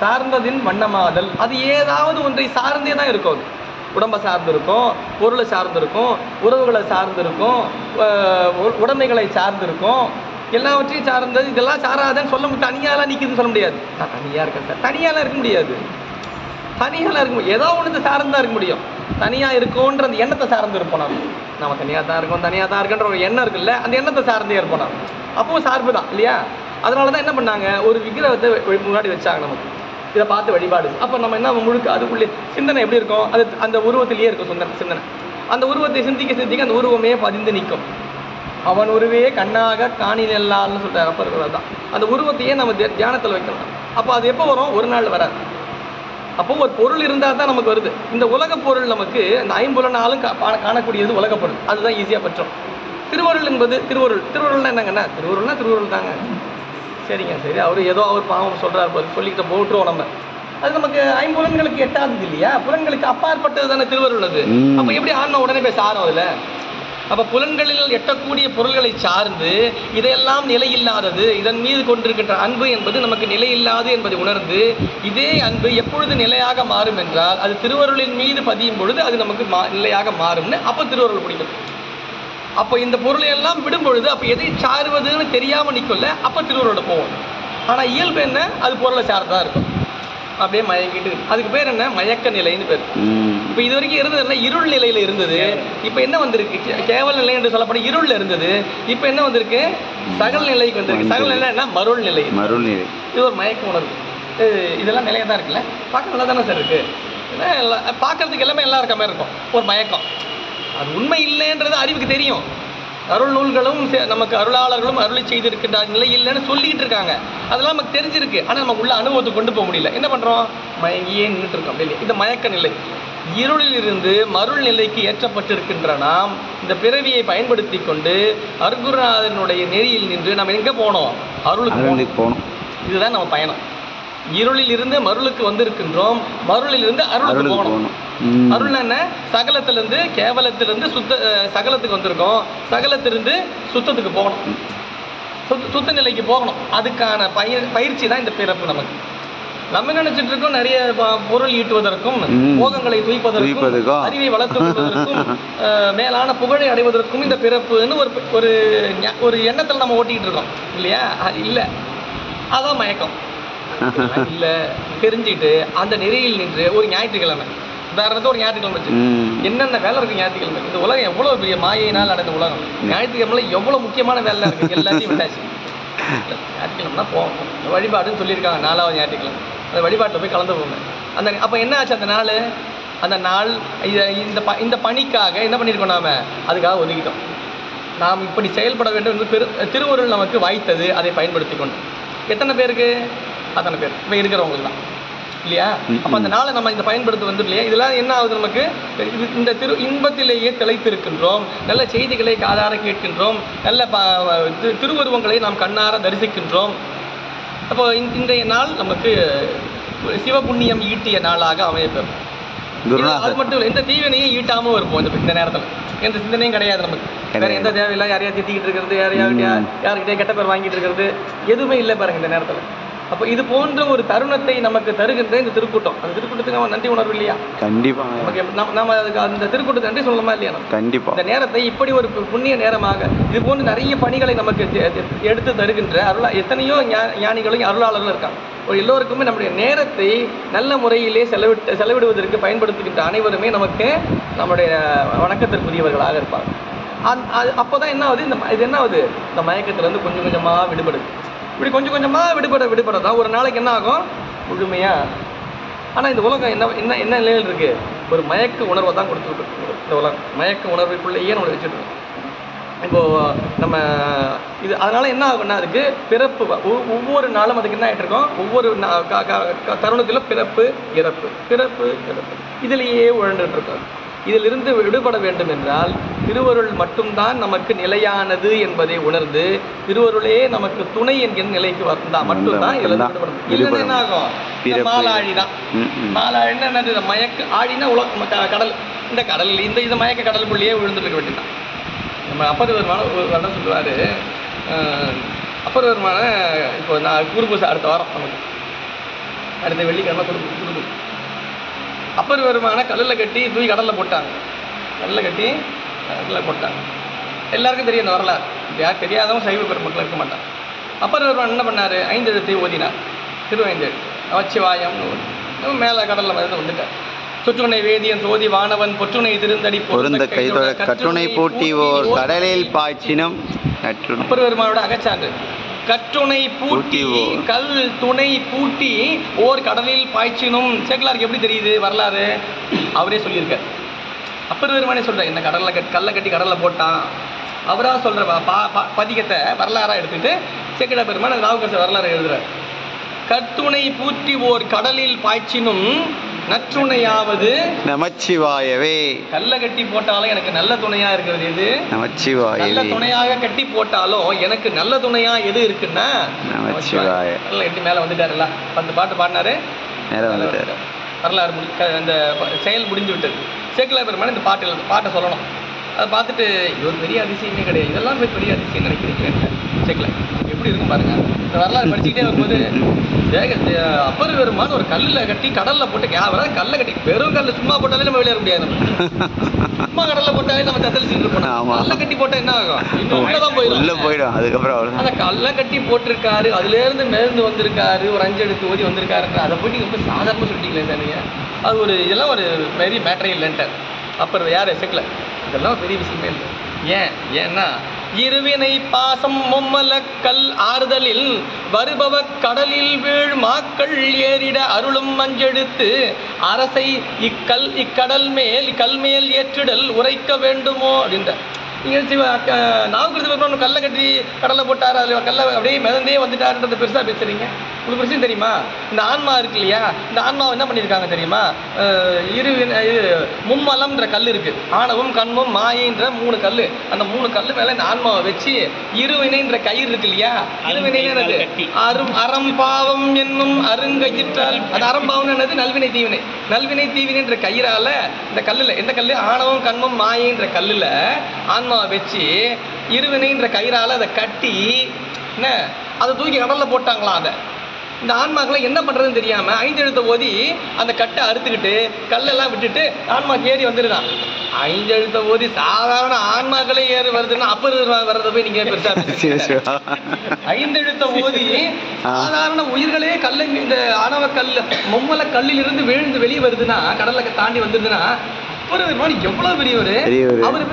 சார்ந்ததின் வண்ணமாதல். அது ஏதாவது ஒன்றை சார்ந்தே தான் இருக்கும். உடம்பை சார்ந்திருக்கும், பொருளை சார்ந்திருக்கும், உறவுகளை சார்ந்திருக்கும், உடைமைகளை சார்ந்திருக்கும், எல்லாவற்றையும் சார்ந்தது. இதெல்லாம் சாராதன்னு சொல்ல முடியும். தனியாலாம் நிற்குதுன்னு சொல்ல முடியாது. நான் தனியாக இருக்கேன் சார், தனியாலாம் இருக்க முடியாது. தனியாலாம் இருக்க முடியும், ஏதோ ஒன்று சார்ந்தான் இருக்க முடியும். தனியாக இருக்கோன்ற அந்த எண்ணத்தை சார்ந்து இருப்போம். நம்ம தனியாக தான் இருக்கோன்ற ஒரு எண்ணம் இருக்குல்ல, அந்த எண்ணத்தை சார்ந்தே இருப்போம். அப்பவும் சார்பு தான் இல்லையா? அதனால தான் என்ன பண்ணாங்க, ஒரு விக்கிரகத்தை முன்னாடி வச்சாங்க நமக்கு, இதை பார்த்து வழிபாடு. அப்போ நம்ம என்ன முழுக்க அதுக்குள்ளே சிந்தனை எப்படி இருக்கும், அது அந்த உருவத்திலேயே இருக்கும் சிந்தனை. அந்த உருவத்தை சிந்திக்க அந்த உருவமே பதிந்து நிற்கும். அவன் உருவே கண்ணாக காணில் எல்லாம்னு சொல்கிறார். அப்போ இருக்கிறது தான் அந்த உருவத்தையே நம்ம தியானத்தில் வைக்கணும். அப்போ அது எப்போ வரும்? ஒரு நாள் வராது. அப்போ ஒரு பொருள் இருந்தால் தான் நமக்கு வருது. இந்த உலக பொருள் நமக்கு இந்த 5 காணக்கூடியது உலக பொருள், அதுதான் ஈஸியாக பற்றும். திருவருள் என்பது திருவருள்னா என்னங்கன்னா திருவருள் தாங்க. சரிங்க, சரி, அவர் பாவம் சொல்கிறார் சொல்லிக்கிட்ட போட்டுருவோம் நம்ம. அது நமக்கு 5 புலன்களுக்கு எட்டாதது இல்லையா? புலன்களுக்கு அப்பாற்பட்டது தானே திருவருள். அது அப்போ எப்படி ஆன்மா உடனே போய் சாரும்? அதில் அப்போ புலன்களில் எட்டக்கூடிய பொருள்களை சார்ந்து இதையெல்லாம் நிலையில்லாதது, இதன் மீது கொண்டிருக்கின்ற அன்பு என்பது நமக்கு நிலையில்லாது என்பதை உணர்ந்து இதே அன்பு எப்பொழுது நிலையாக மாறும் என்றால் அது திருவருளின் மீது பதியும் பொழுது அது நமக்கு நிலையாக மாறும்னு அப்போ திருவருள் பிடிக்கும். அப்போ இந்த பொருளை எல்லாம் விடும் பொழுது அப்போ எதை சாருவதுன்னு தெரியாமல் நிற்கல, அப்போ திருவருளோட போவோம். ஆனால் இயல்பு என்ன, அது பொருளை சார்ந்ததாக இருக்கும். அப்படியே மயங்கிட்டு அதுக்கு பேர் என்ன, மயக்க நிலைன்னு பேர். இப்போ இது வரைக்கும் இருந்தது என்ன, இருள் நிலையில் இருந்தது. இப்போ என்ன வந்திருக்கு, கேவல நிலை என்று சொல்லப்படும் இருளில் இருந்தது. இப்போ என்ன வந்திருக்கு, சகல் நிலைக்கு வந்திருக்கு. சகல் நிலை என்ன, மருள் நிலை. மருள் நிலை இது ஒரு மயக்க உணர்வு. இதெல்லாம் நிலையாக தான் இருக்குல்ல, பார்க்க நல்லா தானே சார் இருக்கு. பார்க்கறதுக்கு எல்லாமே எல்லாம் இருக்க மாதிரி இருக்கும். ஒரு மயக்கம், அது உண்மை இல்லைன்றது அறிவுக்கு தெரியும். அருள் நூல்களும் நமக்கு அருளாளர்களும் அருளை செய்திருக்கின்ற நிலை இல்லைன்னு சொல்லிக்கிட்டு இருக்காங்க. அதெல்லாம் நமக்கு தெரிஞ்சிருக்கு. ஆனால் நமக்கு உள்ள அனுபவத்தை கொண்டு போக முடியல. என்ன பண்ணுறோம், மயங்கியே நின்றுட்டு இருக்கோம். அப்படி இந்த மயக்க நிலை, இருளில் இருந்து மருள் நிலைக்கு ஏற்றப்பட்டிருக்கின்ற நாம் இந்த பிறவியை பயன்படுத்தி கொண்டு அருகுருநாதனுடைய நெறியில் நின்று நம்ம எங்கே போனோம், அருளுக்கு போகணும். இதுதான் நம்ம பயணம். இருளில் இருந்து மருளுக்கு வந்திருக்கின்றோம், மருளில் இருந்து அருளுக்கு போகணும். அருள் என்ன, சகலத்திலிருந்து கேவலத்திலிருந்து சகலத்துக்கு வந்திருக்கோம், சகலத்திலிருந்து சுத்தத்துக்கு போகணும், சுத்த நிலைக்கு போகணும். அதுக்கான பயிற்சி தான் இந்த பிறப்பு. நமக்கு நம்ம நினைச்சிட்டு இருக்கோம் நிறைய பொருள் ஈட்டுவதற்கும், போகங்களை தூய்ப்பதற்கும், அறிவை வளர்த்துவதற்கும், மேலான புகழை அடைவதற்கும் இந்த பிறப்புன்னு ஒரு எண்ணத்தில் நம்ம ஓட்டிக்கிட்டு இருக்கோம் இல்லையா. இல்லை, அதான் மயக்கம். இல்லை, தெரிஞ்சுட்டு அந்த நெறியில் நின்று ஒரு ஞாயிற்றுக்கிழமை, உதாரணத்துக்கு ஒரு ஞாயிற்றுக்கிழமை வச்சு என்னென்ன வேலை இருக்கு ஞாயிற்றுக்கிழமை. இந்த உலகம் எவ்வளோ பெரிய மாயினால் நடந்த உலகம். ஞாயிற்றுக்கிழமை எவ்வளோ முக்கியமான வேலை இருக்கு, எல்லாத்தையும் விட்டாச்சு. ஞாயிற்றுக்கிழமைனா போகும், வழிபாடுன்னு சொல்லியிருக்காங்க. 4வது ஞாயிற்றுக்கிழமை அந்த வழிபாட்டில் போய் கலந்து போங்க. அப்போ என்ன ஆச்சு, அந்த நாள் இந்த பணிக்காக என்ன பண்ணியிருக்கோம், நாம் அதுக்காக ஒதுக்கிட்டோம். நாம் இப்படி செயல்பட வேண்டும் என்று திருவருள் நமக்கு வாய்த்தது, அதை பயன்படுத்தி கொண்டு. எத்தனை பேருக்கு, அத்தனை பேர் இப்போ இருக்கிறவங்களுக்கு தான் இல்லையா. அப்போ அந்த நாளை நம்ம இந்த பயன்படுத்த வந்து இல்லையா. இதெல்லாம் என்ன ஆகுது, நமக்கு இந்த இன்பத்திலேயே திளைத்திருக்கின்றோம், நல்ல செய்திகளை காதார கேட்கின்றோம், நல்ல திருவுருவங்களை நாம் கண்ணார தரிசிக்கின்றோம். அப்போ இன்றைய நாள் நமக்கு சிவபுண்ணியம் ஈட்டிய நாளாக அமையப்பெறும். அது மட்டும் இல்லை, எந்த தீவினையும் ஈட்டாமல் இருப்போம் இந்த நேரத்தில். எந்த சிந்தனையும் கிடையாது நமக்கு. வேறு எந்த தேவையில்லை, யாரையா திட்டிக்கிட்டு இருக்கிறது, யார்கிட்டயே கெட்ட பேர் வாங்கிட்டு இருக்கிறது, எதுவுமே இல்லை பாருங்க இந்த நேரத்தில். அப்போ இது போன்ற ஒரு தருணத்தை நமக்கு தருகின்ற இந்த திருக்கூட்டம், அந்த திருக்கூட்டத்துக்கு நம்ம நன்றி உணர்வு இல்லையா. கண்டிப்பாக நமக்கு நம்ம அதுக்கு அந்த திருக்கூட்டத்தை நன்றி சொல்லணுமா இல்லையா. கண்டிப்பாக இந்த நேரத்தை இப்படி ஒரு புண்ணிய நேரமாக இது போன்று நிறைய பணிகளை நமக்கு எடுத்து தருகின்ற எத்தனையோ ஞானிகளும் அருளாளர்களும் இருக்காங்க. எல்லோருக்குமே நம்முடைய நேரத்தை நல்ல முறையிலே செலவிடுவதற்கு பயன்படுத்துகின்ற அனைவருமே நமக்கு நம்முடைய வணக்கத்திற்குரியவர்களாக இருப்பாங்க. அப்போ தான் என்ன ஆகுது, இது என்ன ஆகுது, இந்த மயக்கத்திலேருந்து கொஞ்சம் கொஞ்சமாக விடுபடுது. இப்படி கொஞ்சம் கொஞ்சமாக விடுபட தான் ஒரு நாளைக்கு என்ன ஆகும், முழுமையாக. ஆனால் இந்த உலகம் என்ன நிலையில் இருக்குது, ஒரு மயக்க உணர்வை தான் கொடுத்துருக்கு. இந்த உலகம் மயக்க உணர்வுக்குள்ளேயே நம்ம வச்சுருக்கோம். இப்போது நம்ம இது அதனால் என்ன ஆகும்னா, அதுக்கு பிறப்பு ஒவ்வொரு நாளும் அதுக்கு என்ன ஆகிட்டு இருக்கோம், ஒவ்வொரு தருணத்திலும் பிறப்பு இறப்பு இதிலேயே உழந்துட்டு இருக்கோம். இதிலிருந்து விடுபட வேண்டும் என்றால் திருவருள் மட்டும்தான் நமக்கு நிலையானது என்பதை உணர்ந்து திருவருளே நமக்கு துணை என்கிற நிலைக்கு வந்தால் மட்டும்தான் இதில் விடுபடும். இல்லைன்னா என்ன ஆகும், மாலாழி தான். மாலாழின்னா என்னது, மயக்க ஆழினா கடல். இந்த கடல் இந்த மயக்க கடலுக்குள்ளேயே விழுந்துட்டு இருக்க வேண்டியதான். நம்ம அப்பர் வருமானம் சொல்லுவார். அப்பர் வருமான இப்போ நான் குருபூசை அடுத்த வாரம், நமக்கு அடுத்த வெள்ளிக்கிழமை குருபூசை. அப்பர் வருமான கல்லில் கட்டி தூக்கி கடலில் போட்டாங்க. எல்லாருக்கும் தெரியும் இந்த வரலாறு. யார் தெரியாதவங்க சைவ பெருமக்கள் இருக்க மாட்டாங்க. அப்பர் வருமானம் என்ன பண்ணார், 5 எழுத்தை ஓதினார். திருவைந்தெழுத்து நமச்சிவாயம் மேலே கடலில் வந்துட்டார். சொற்றுணை வேதியன் சோதி வானவன் பொற்றுணை திருந்தடி பொருந்த கைதொழ கற்றுணை பூட்டி ஓர் கடலில் பாய்ச்சினும். அப்பர் வருமானோட அகச்சான்று, கற்றுணை பூட்டி கல் துணை பூட்டி ஓர் கடலில் பாய்ச்சினும். சேக்கலாருக்கு எப்படி தெரியுது வரலாறு, அவரே சொல்லியிருக்கார். அப்பர் பெருமானே சொல்கிறார், என்ன கல்லை கட்டி கடலில் போட்டான், அவராக சொல்கிற பதிகத்தை வரலாறாக எடுத்துக்கிட்டு சேக்கடா பெருமான் நாவுக்கரசர் வரலாறு எழுதுகிறார். கத்துணை பூட்டி ஓர் கடலில் பாய்ச்சினும் நற்றுணையாவது நமச்சிவாயவே. கல்லை கட்டி போட்டாலும் எனக்கு நல்ல துணையா இருக்கிறது எது, நமச்சிவாய. நல்ல துணையாக கட்டி போட்டாலும் எனக்கு நல்ல துணையா எது இருக்குன்னா நமச்சிவாய. கல்லை கட்டி மேலே வந்துட்டாருல்ல, 10 பாட்டு பாடினாரு, வரலாறு அந்த செயல் முடிஞ்சு விட்டது. சேக்கலா பெருமான் இந்த பாட்டை சொல்லணும். அதை பார்த்துட்டு இது ஒரு பெரிய அதிசயமே கிடையாது, இதெல்லாம் போய் பெரிய அதிசயம் நினைக்கிறீங்க செக்ல எப்படி இருக்கும் பாருங்க. இந்த வரலாறு படிச்சுக்கிட்டே வரும்போது அப்பர் பெருமான் ஒரு கல்லில் கட்டி கடலில் போட்டு கேவலம் கல்லை கட்டி வெறும் கல் சும்மா போட்டாலே நம்ம விளையாட முடியாது. சும்மா கடலில் போட்டாலே நம்ம தத்தளிச்சுட்டு இருப்போம். கல்லை கட்டி போட்டால் என்ன ஆகும்? இன்னும் உள்ளதான் போயிடும். அதுக்கப்புறம் அந்த கல்லை கட்டி போட்டிருக்காரு, அதுலேருந்து மேருந்து வந்திருக்காரு, ஒரு 5 எழுத்து ஓதி வந்திருக்காருன்ற அதை போய் ரொம்ப சாதாரணமாக சொல்லிட்டீங்களே சார் நீங்கள். அது ஒரு இதெல்லாம் ஒரு பெரிய மேட்டரே இல்லைன்ட்டு. அப்புறம் யார் செக்ல இதெல்லாம் பெரிய விஷயமே இல்லை. ஏன்னா இருவினை பாசம் மும்மல கல் ஆறுதலில் வருபவ கடலில் வீழ் மாக்கள் ஏறிட அருளும் மஞ்செடுத்து அரசை இக்கடல் மேல் கல்மேல் ஏற்றிடல் உரைக்க வேண்டுமோ அப்படின்ற. நீங்கள் நாவுக்கரசு கல்லை கட்டி கடலை போட்டார், அதில் கல்லை அப்படியே மிதந்தே வந்துட்டாருன்றதை பெருசாக பேசுகிறீங்க. உங்களுக்கு பிரச்சனை தெரியுமா? இந்த ஆன்மா இருக்கு இல்லையா, இந்த ஆன்மாவை என்ன பண்ணியிருக்காங்க தெரியுமா? மும்மலம்ன்ற கல் இருக்குது, ஆணவம் கண்மம் மாயின்ற 3 கல். அந்த 3 கல் மேலே இந்த ஆன்மாவை வச்சு இருவினைன்ற கயிறு இருக்கு இல்லையா, இருவினை என்னது? அறம் பாவம் என்னும் அருங்கயிற்றால், அது அறம்பாவம் என்னது? நல்வினை தீவினை. நல்வினை தீவினைன்ற கயிறால இந்த கல்லில், எந்த கல்? ஆணவம் கண்மம் மாயின்ற கல்லில் ஆன்மாவை வச்சு இருவினைன்ற கயிறால அதை கட்டி என்ன அதை தூக்கி கடலில் போட்டாங்களாம். அதை இந்த ஆன்மாக்களை என்ன பண்ணுறதுன்னு தெரியாமல் 5 எழுத்தை ஓதி அந்த கட்டை அறுத்துக்கிட்டு கல்லெல்லாம் விட்டுட்டு ஆன்மா ஏறி வந்துடுதான். 5 எழுத்தை ஓதி சாதாரண ஆன்மாக்களே ஏறி வருதுன்னா அப்பர் வர்றதை போய் நீங்கள் பெருசா 5 எழுத்தை ஓதி சாதாரண உயிர்களே கல்லை, இந்த ஆணவ கல் மும்மல கல்லிலிருந்து விழுந்து வெளியே வருதுன்னா, கடலை தாண்டி வந்துருதுன்னா அப்பர் பெருமான் எவ்வளவு பெரியவர். அவரு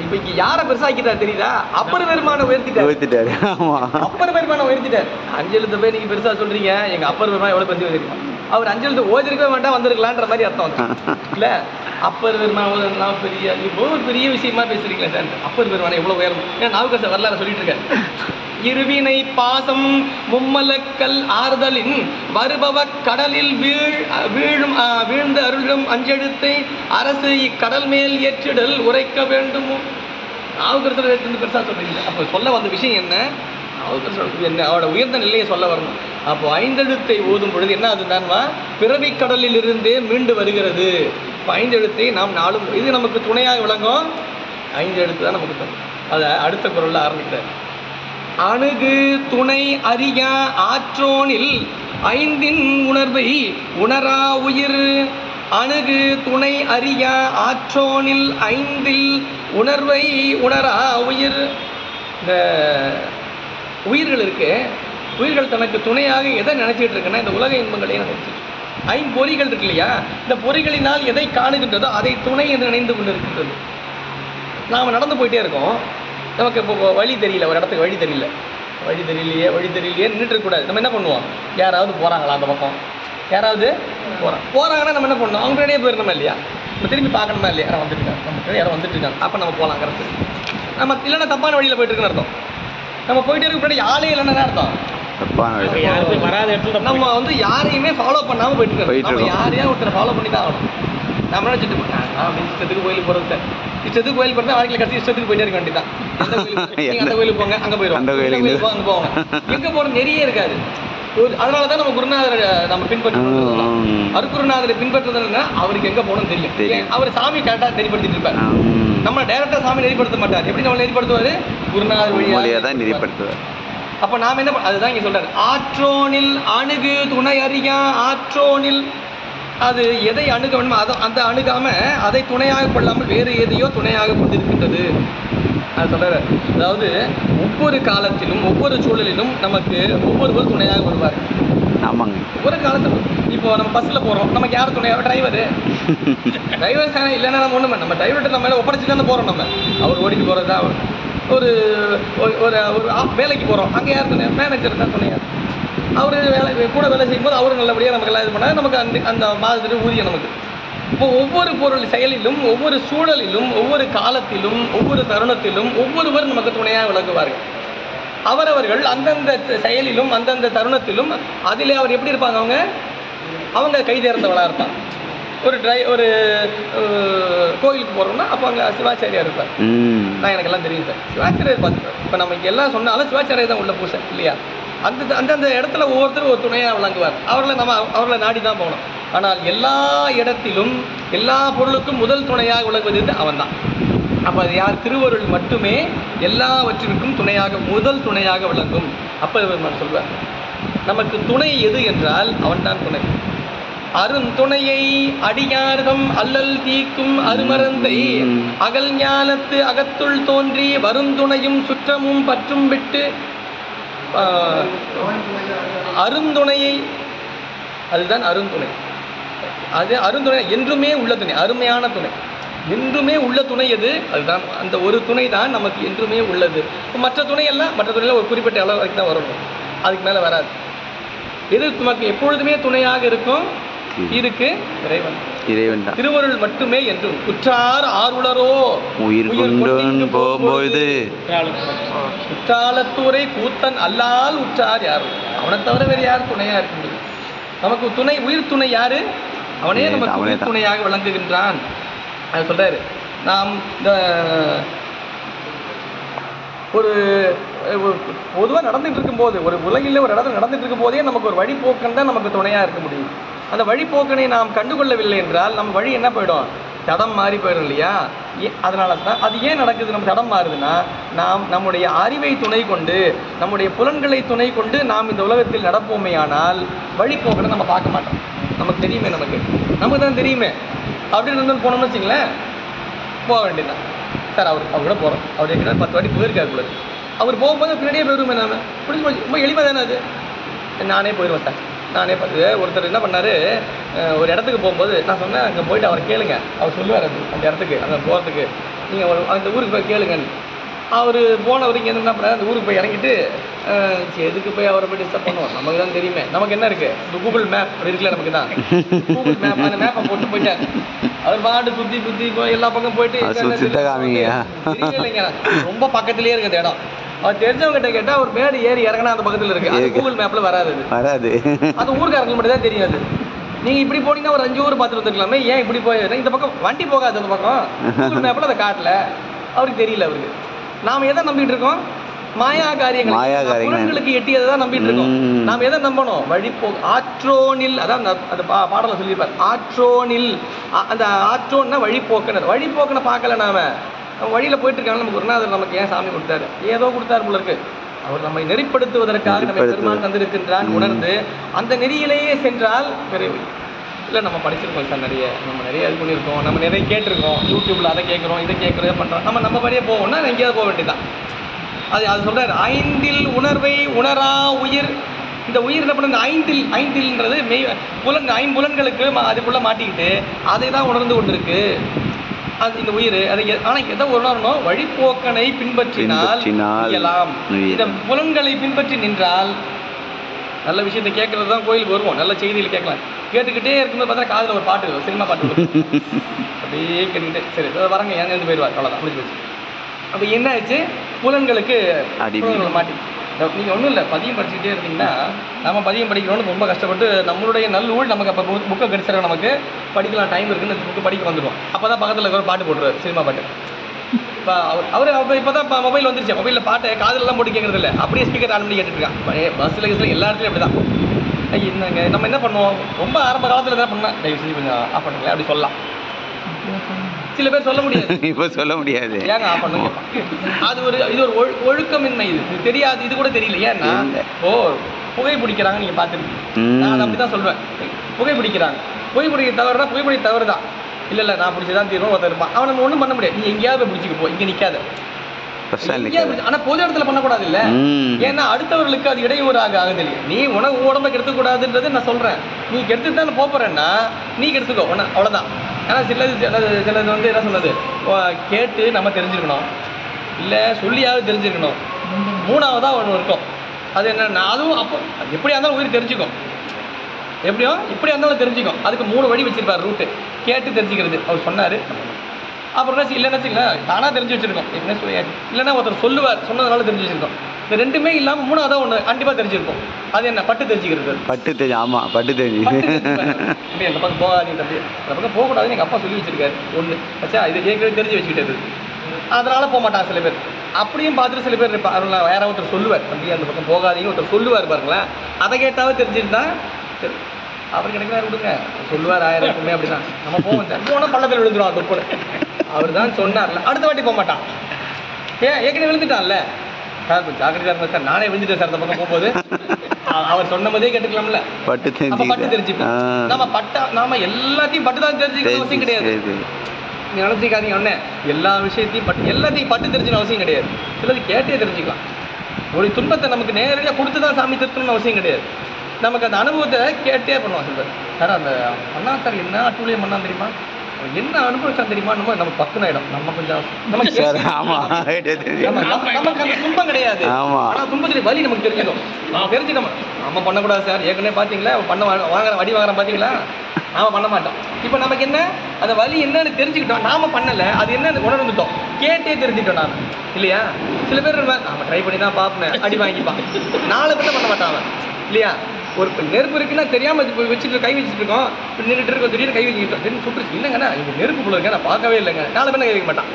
இப்ப இங்க யார பெருசாக்கிட்டாரு தெரியுதா? அப்பர் பெருமான உயர்த்திட்டாரு. அப்பர் பெருமான உயர்த்திட்டாரு. 5 எழுத்து போய் நீங்க பெருசா சொல்றீங்க, எங்க அப்பர் பெருமான் எவ்வளவு பெரிய தெரியுமா? அவர் 5 எழுத்து ஓதிருக்கவே வேண்டாம், வந்திருக்கலான்ற மாதிரி அர்த்தம் இல்ல. அப்பர் பெருமான் பெரிய ஒரு பெரிய விஷயமா பேசுறீங்களா சார்? அப்பர் பெருமான எவ்வளவு உயரம்? ஏன்னா நாவுக்கரசர் வரலாறு சொல்லிட்டு இருக்காரு. இருவினை பாசம் மும்மலக்கல் ஆறுதலின் வருபவ கடலில் வீழ்ந்த அருளும் அஞ்செழுத்தை அரசு இக்கடல் மேல் ஏற்றிடல் உரைக்க வேண்டுமோ. நாவுக்கரசர் பெருசா சொல்றீங்க. அப்போ சொல்ல வந்த விஷயம் என்ன? நாவுக்கரசர் என்ன அவரோட உயர்ந்த நிலையை சொல்ல வரணும். அப்போ 5 எழுத்தை ஓதும் பொழுது என்ன அதுதான்மா? பிறவி கடலில் இருந்தே மீண்டு வருகிறது. இப்போ 5 எழுத்தை நாம் நாளும் இது நமக்கு துணையாக விளங்கும். 5 எழுத்து தான் நமக்கு தரும். அதை அடுத்த குறள்ல ஆரம்பிக்கிறார். அணுகு துணை அறியா ஆற்றோனில் 5 உணர்வை உணரா உயிர். அணுகு துணை அறியா ஆற்றோனில் 5 உணர்வை உணரா உயிர். இந்த உயிர்கள் இருக்கு, உயிர்கள் தனக்கு துணையாக எதை நினைச்சிட்டு இருக்குன்னா இந்த உலக இன்பங்களையும் நினைச்சு 5 பொறிகள் இருக்கு இல்லையா, இந்த பொறிகளினால் எதை காணுகின்றதோ அதை துணை என்று நினைந்து கொண்டு இருக்கின்றது. நாம் நடந்து போயிட்டே இருக்கோம், நமக்கு இப்போ வழி தெரியல, ஒரு இடத்துக்கு வழி தெரியலையே நின்றுட்டு இருக்கக்கூடாது. நம்ம என்ன பண்ணுவோம்? யாராவது போகிறாங்களா அந்த பக்கம், யாராவது போகிறாங்கன்னா நம்ம என்ன பண்ணணும்? அவங்க முன்னாடியே போயிடணுமா இல்லையா? நம்ம திரும்பி பார்க்கணுமா இல்லையா? யாரும் வந்துட்டு இருக்காங்க, அப்போ நம்ம போகலாங்கிறது. நம்ம இல்லைன்னா தப்பான வழியில் போயிட்டு இருக்குன்னு அர்த்தம். நம்ம போயிட்டே இருக்க முன்னாடி யாரே இல்லைன்னா அர்த்தம் வராத இடத்துல நம்ம வந்து யாரையுமே ஃபாலோ பண்ணாமல் போயிட்டு இருக்கோம். நம்ம யாரையா ஒருத்தரை ஃபாலோ பண்ணி தான் ஆகணும். நம்ம நினச்சிட்டு இஷ்டத்துக்கு கோயிலுக்கு போகிறது சார், இஷ்டத்துக்கு கோயில் போகிறது வாழ்க்கையில் கடைசி இஷ்டத்துக்கு போயிட்டே இருக்க வேண்டியதான். அந்த கோயிலுக்கு போங்க, அங்கே போயிடுவோம், அந்த கோயிலுக்கு அங்கே போவாங்க, எங்கே போகிறது நிறைய இருக்காது. அதனால தான் நம்ம குருநாதரை நம்ம பின்பற்றணும். அருக்குருநாதரை பின்பற்றுறதுன்னா அவருக்கு எங்கே போகணும்னு தெரியும். அவர் சாமி கரெக்டாக நெறிப்படுத்திட்டு இருப்பார். நம்ம டைரக்டாக சாமி நெறிப்படுத்த மாட்டார். எப்படி நம்ம நெறிப்படுத்துவார்? குருநாதர் வழியாக தான் நெறிப்படுத்துவார். அப்போ நாம் என்ன அதுதான் இங்கே சொல்கிறார். ஆற்றோனில் அணுகு துணை அறியா ஆற்றோனில், அது எதை அணுக வேணுமோ அந்த அணுகாம அதை துணையாக கொள்ளாமல் வேறு எதையோ துணையாக கொண்டிருக்கின்றது. அது சொல்றாரு. அதாவது ஒவ்வொரு காலத்திலும் ஒவ்வொரு சூழலிலும் நமக்கு ஒவ்வொருவர் துணையாக வருவார். ஆமாங்க. ஒவ்வொரு காலத்திலும் இப்போ நம்ம பஸ்ஸில் போகிறோம், நமக்கு யார் துணையாக? டிரைவர் இல்லைன்னா நம்ம ஒன்றுமே, நம்ம டிரைவர்கிட்ட நம்ம மேலே ஒப்படைச்சு தானே போகிறோம். நம்ம அவர் ஓடிட்டு போகிறது தான். ஒரு ஒரு வேலைக்கு போகிறோம், அங்கே யார் துணை? மேனேஜர் தான் துணையாக. அவர் கூட வேலை செய்யும்போது அவரும் நல்லபடியாக நமக்கு எல்லாம் இது பண்ணால் நமக்கு அந்த மாதிரி ஊதியம் நமக்கு. இப்போ ஒவ்வொரு பொருள் செயலிலும் ஒவ்வொரு சூழலிலும் ஒவ்வொரு காலத்திலும் ஒவ்வொரு தருணத்திலும் ஒவ்வொருவர் நமக்கு துணையாக விளங்குவார்கள். அவரவர்கள் அந்தந்த செயலிலும் அந்தந்த தருணத்திலும் அதிலே அவர் எப்படி இருப்பாங்க? அவங்க கை தேர்ந்தவளாக இருப்பாங்க. ஒரு கோயிலுக்கு போகிறோம்னா அப்போ அங்கே சிவாச்சாரியார் இருப்பார். நான் எனக்கெல்லாம் தெரியும் சார், சிவாச்சாரியார் பார்த்துருப்பேன். இப்போ நம்ம இங்கே எல்லாம் சொன்னாலும் சிவாச்சாரியார் தான் உள்ள பூசை இல்லையா? அந்தந்த இடத்துல ஒவ்வொருத்தரும் ஒரு துணையாக விளங்குவார். அவர்களை நாடி தான் போகணும். ஆனால் எல்லா இடத்திலும் எல்லா பொருளுக்கும் முதல் துணையாக விளங்குவது அவன் தான். அப்போ அது யார்? திருவருள் மட்டுமே எல்லாவற்றிற்கும் துணையாக, முதல் துணையாக விளங்கும். அப்போ நான் சொல்வேன், நமக்கு துணை எது என்றால் அவன்தான் துணை. அருந்துணையை அடியார்தம் அல்லல் தீக்கும் அருமரந்தை அகல் ஞானத்து அகத்துள் தோன்றி வருந்துணையும் சுற்றமும் பற்றும் விட்டு அருந்துணையை, அதுதான் அருந்துணை. அது அருந்துணை என்றுமே உள்ள துணை, அருமையான துணை, என்றுமே உள்ள துணை எது? அதுதான். அந்த ஒரு துணை தான் நமக்கு என்றுமே உள்ளது. மற்ற துணையெல்லாம், மற்ற துணையில் ஒரு குறிப்பிட்ட அளவு வரைக்கும் தான் வரணும், அதுக்கு மேலே வராது. எது நமக்கு எப்பொழுதுமே துணையாக இருக்கும்? இருக்கு இறைவன். இறைவன் திருவருள் மட்டுமே என்றும். குற்றார் ஆருளரோ உயிர் கொண்டு போகும்போது குற்றாலத்தூரை கூத்தன் அல்லால் உற்றார் யாரும். அவனை தவிர வேறு யார் துணையா இருக்க முடியும்? நமக்கு துணை, உயிர் துணை யாரு? அவனே நமக்கு உயிர் துணையாக விளங்குகின்றான். அது சொல்றாரு. நாம் இந்த ஒரு பொதுவாக நடந்துட்டு இருக்கும்போது, ஒரு உலகில் ஒரு இடத்துல நடந்துட்டு இருக்கும் போதே நமக்கு ஒரு வழிபோக்கன் தான் நமக்கு துணையாக இருக்க முடியும். அந்த வழிபோக்கனை நாம் கண்டுகொள்ளவில்லை என்றால் நம்ம வழி என்ன போயிடும்? தடம் மாறி போயிடும் இல்லையா? அதனால தான் அது ஏன் நடக்குது? நம்ம தடம் மாறுதுன்னா, நாம் நம்முடைய அறிவை துணை கொண்டு, நம்முடைய புலன்களை துணை கொண்டு நாம் இந்த உலகத்தில் நடப்போமே ஆனால் வழிபோக்கனை நம்ம பார்க்க மாட்டோம். நமக்கு தெரியுமே, நமக்கு தான் தெரியுமே. அப்படின்னு வந்து போனோம்னு வச்சுங்களேன், போக வேண்டியதுதான். சார் அவர் கூட போகிறோம், அவர் ஏற்கனவே 10 வாட்டி போயிருக்காரு கூட. அவர் போகும்போது பின்னாடியே போயிடுவோமே. நாம் பிடிச்சி போச்சு, ரொம்ப எளிமை தானே அது. நானே போயிடுவேன் சார், நானே பார்த்து. ஒருத்தர் என்ன பண்ணார், ஒரு இடத்துக்கு போகும்போது நான் சொன்னேன், அங்கே போயிட்டு அவர் கேளுங்க, அவர் சொல்லுவார் அது அந்த இடத்துக்கு, அங்கே போகிறதுக்கு நீங்கள் அந்த ஊருக்கு போய் கேளுங்கன்னு. அவர் போனவர் இங்கே என்ன பண்ணார், அந்த ஊருக்கு போய் இறங்கிட்டு எதுக்கு போய் அவரை போய் டிஸ்டர்ப் பண்ணுவோம், நமக்கு தான் தெரியுமே, நமக்கு என்ன இருக்குது, இந்த கூகுள் மேப் அப்படி இருக்குல்ல, நமக்கு தான் கூகுள் மேப், அந்த மேப்பை போட்டு போயிட்டார். அவர் பாட்டு சுற்றி போய் எல்லா பக்கம் போயிட்டு இல்லைங்க, ரொம்ப பக்கத்துலேயே இருக்குது இடம். அவர் தெரிஞ்சவங்கிட்ட கேட்டால் அவர் மேடு ஏறி இறங்கினா அந்த பக்கத்தில் இருக்குது. அது கூகுள் மேப்பில் வராது. அது ஊருக்காரங்களுக்கு மட்டும் தான் தெரியாது. நீங்கள் இப்படி போனீங்கன்னா ஒரு 5 ஊர் பார்த்துட்டு வந்துருக்கலாமே, ஏன் இப்படி போய் இந்த பக்கம் வண்டி போகாது, அந்த பக்கம் கூகுள் மேப்பில் அதை காட்டல, அவருக்கு தெரியல. அவருக்கு நாம் எதை நம்பிட்டு இருக்கோம்? மாயா காரியங்கள், புலன்களுக்கு எட்டியதை தான் நம்பிட்டு இருக்கோம். நாம் எதை நம்பணும்? வழிபோ ஆற்றோனில், அதான் அந்த பாடலை சொல்லியிருப்பார், ஆற்றோனில். அந்த ஆற்றோன்னா வழிபோக்கனர். வழிபோக்கனை பார்க்கல நாம வழியில் போயிட்டு இருக்காங்க. நமக்கு குருநாதர் நமக்கு ஏன் சாமி கொடுத்தாரு? ஏதோ கொடுத்தாரு போல இருக்கு. அவர் நம்மை நெறிப்படுத்துவதற்காக நம்மை பெருமான் தந்திருக்கின்றான் உணர்ந்து அந்த நெறியிலேயே சென்றால் விரைவு. இல்லை நம்ம படிச்சிருக்கோம் சார், நம்ம நிறைய இது பண்ணியிருக்கோம், நம்ம நிறைய கேட்டிருக்கோம், யூடியூப்பில் அதை கேட்குறோம், இதை கேட்குறதே பண்ணுறோம். நம்ம படியே போவோம்னா எங்கேயாவது போக வேண்டியதான். அது சொல்கிறார், ஐந்தில் உணர்வை உணரா உயிர். இந்த உயிர் என்ன பண்ண, இந்த ஐந்தில்ன்றது ஐம்புலன்களுக்கு அதுக்குள்ளே மாட்டிக்கிட்டு அதை தான் உணர்ந்து கொண்டிருக்கு அது இந்த உயிர். அதை ஆனால் எதை உணரணும்? வழிபோக்கனை பின்பற்றினால் இயலாம். இந்த புலன்களை பின்பற்றி நின்றால் நல்ல விஷயத்தை கேட்கறது தான் கோயிலுக்கு வருவோம், நல்ல செய்தியில் கேட்கலாம். கேட்டுக்கிட்டே இருக்கும்போது பார்த்தா காதில் ஒரு பாட்டு வரும், சினிமா பாட்டு வரும். அப்படியே கேட்டுக்கிட்டே சரி வரங்க ஏங்க போயிடுவார், அவ்வளோதான் முடிஞ்சு போச்சு. அப்போ என்ன ஆச்சு? புலன்களுக்கு மாட்டி. நீங்கள் ஒன்றும் இல்லை, பதியம் படிச்சுக்கிட்டே இருந்தீங்கன்னா, நம்ம பதியம் படிக்கிறோன்னு ரொம்ப கஷ்டப்பட்டு நம்மளுடைய நல்லூழ் நமக்கு அப்போ புக்கை கிடைச்சிடும், நமக்கு படிக்கலாம் டைம் இருக்குன்னு புக்கு படிக்க வந்துடுவோம். அப்போ தான் பக்கத்தில் இருக்கிற பாட்டு போட்டுருவார், சினிமா பாட்டு. இப்போ அவர் இப்போ தான் மொபைல் வந்துருச்சு, மொபைலில் பாட்டை காதலெல்லாம் போட்டு கேட்குறது இல்லை, அப்படியே ஸ்பீக்கர் ஆன் பண்ணி கேட்டுருக்கான். பஸ்ஸில் எல்லா இடத்துலையும் அப்படி தான். என்னங்க நம்ம என்ன பண்ணுவோம்? ரொம்ப ஆரம்ப காலத்தில் என்ன பண்ணால் தயவு செஞ்சு கொஞ்சம் ஆஃப் பண்ணுங்களேன் அப்படி சொல்லலாம். சில பேர் சொல்ல முடியாது, இப்போ சொல்ல முடியாது, ஏங்க ஆஃப் பண்ணுங்க. இது ஒரு ஒழுக்கமின்மை. இது தெரியாது, இது கூட தெரியல. ஏன்னா புகை பிடிக்கிறாங்க, நீங்கள் பார்த்துருக்கீங்க. நான் அப்படி தான் சொல்வேன், புகை பிடிக்கிறாங்க. புகைப்பிடிக்க தவறுனா புகைப்பிடிக்க தவறு தான். இல்லை நான் பிடிச்சதான் தீர்வோம், ஒருத்தர் இருப்பான், அவன் நம்ம ஒன்றும் பண்ண முடியாது. நீ எங்கேயாவது போய் பிடிச்சிக்க போ, இங்கே நிற்காத. ஆனால் பொது இடத்துல பண்ணக்கூடாது இல்லை, ஏன்னா அடுத்தவர்களுக்கு அது இடையூறாக ஆகுது இல்லையா? நீ உனக்கு உடம்பை கெடுத்துக்கூடாதுன்றது நான் சொல்கிறேன். நீ கெடுத்துட்டு தான் போகிறேன்னா நீ கெடுத்துக்கோ, அவ்வளோதான். ஏன்னா சிலது வந்து என்ன சொன்னது, கேட்டு நம்ம தெரிஞ்சுக்கணும், இல்லை சொல்லியாவது தெரிஞ்சுக்கணும். மூணாவதாக ஒன்று இருக்கும், அது என்னன்னா அதுவும் அப்போ எப்படியா இருந்தாலும் உயிர் தெரிஞ்சுக்கும், இப்படியா இருந்தாலும் தெரிஞ்சுக்கும். அதுக்கு 3 வழி வச்சிருப்பார் ரூட்டு. கேட்டு தெரிஞ்சுக்கிறது அவர் சொன்னார். அப்புறம் இல்லைன்னு வச்சுக்கலாம் தானாக தெரிஞ்சு வச்சுருக்கோம், இல்லைன்னா ஒருத்தர் சொல்லுவார், சொன்னதுனால தெரிஞ்சு வச்சுருக்கோம். இந்த ரெண்டுமே இல்லாமல் மூணாவதாக ஒன்று கண்டிப்பாக தெரிஞ்சிருக்கும். அது என்ன? பட்டு தெரிஞ்சுக்கிறது. ஆமாம், பட்டு தெரிஞ்சு அப்படி அந்த பக்கம் போகாதீங்க, தம்பி அந்த பக்கம் போகக்கூடாதுன்னு எங்கள் அப்பா சொல்லி வச்சிருக்காரு. ஒன்று வச்சா இது ஏற்கனவே தெரிஞ்சு வச்சுக்கிட்டது, அதனால் போக மாட்டாங்க சில பேர். அப்படியும் பார்த்துட்டு சில பேர் இருப்பாங்க, வேற ஒருத்தர் சொல்லுவார், தம்பி அந்த பக்கம் போகாதீங்க ஒருத்தர் சொல்லுவார் பாருங்களேன், அதை கேட்டாவே தெரிஞ்சிருந்தா சரி. அவர் கிடைக்கிறாரு விடுங்க, சொல்லுவார் 1000 எப்பவுமே அப்படிதான். நம்ம போவோம் சார், போனால் பள்ளத்தில் விழுந்துடும் அந்த உப்புன்னு. அவர் தான் சொன்னார்ல, அடுத்த வாட்டி போக மாட்டான். ஏற்கனவே விழுந்துட்டான்ல சார், கொஞ்சம் ஜாக்கிரதையா இருங்க சார், நானே விழுந்துட்டேன் சார் அந்த பக்கம் போகும்போது. அவர் சொன்ன போதே கேட்டுக்கலாம்ல. பட்டு தெரிஞ்சுப்போம். நாம எல்லாத்தையும் பட்டு தான் தெரிஞ்சுக்கணும் அவசியம் கிடையாது. நீங்க நினைச்சிக்காதீங்க ஒண்ணே, எல்லா விஷயத்தையும் எல்லாத்தையும் பட்டு தெரிஞ்சுக்கணும் அவசியம் கிடையாது. சிலது கேட்டே தெரிஞ்சுக்கலாம். ஒரு துன்பத்தை நமக்கு நேரடியாக கொடுத்து தான் சாமி திருத்தணும்னு அவசியம் கிடையாது. நமக்கு அந்த அனுபவத்தை கேட்டே பண்ணுவோம். சிலர் சார் அந்த பண்ணா சார் என்ன அட்டூழியம் பண்ணா தெரியுமா, என்ன அனுபவிச்சான் தெரியுமா, நம்ம பக்குன இடம் நம்ம கொஞ்சம் நமக்கு அந்த துன்பம் கிடையாது. ஆனா துன்பத்துல வலி நமக்கு தெரிஞ்சிடும். தெரிஞ்சுக்கணும் நம்ம பண்ணக்கூடாது சார், ஏற்கனவே பாத்தீங்களா வாங்குற வடி வாங்குறோம் பாத்தீங்களா, நாம பண்ண மாட்டோம். இப்ப நமக்கு என்ன அந்த வலி என்னன்னு தெரிஞ்சுக்கிட்டோம், நாம பண்ணல, அது என்னன்னு உணர்ந்துட்டோம், கேட்டே தெரிஞ்சுட்டோம் நாம இல்லையா. சில பேர் நாம ட்ரை பண்ணி தான் பார்ப்பேன், அடி வாங்கிப்பான், 4 பேர் பண்ண மாட்டான் இல்லையா. ஒரு நெருப்பு இருக்குன்னா தெரியாம வச்சுட்டு கை வச்சுட்டு இருக்கோம், நின்றுட்டு இருக்கோம், திடீர்னு கை வச்சுக்கிட்டோம், திடீர்னு சுட்டுருச்சு, இல்லைங்கண்ணா இங்க நெருப்பு போல இருக்கேன் நான் பார்க்கவே இல்லைங்க, 4 பேர் கை வைக்க மாட்டான்.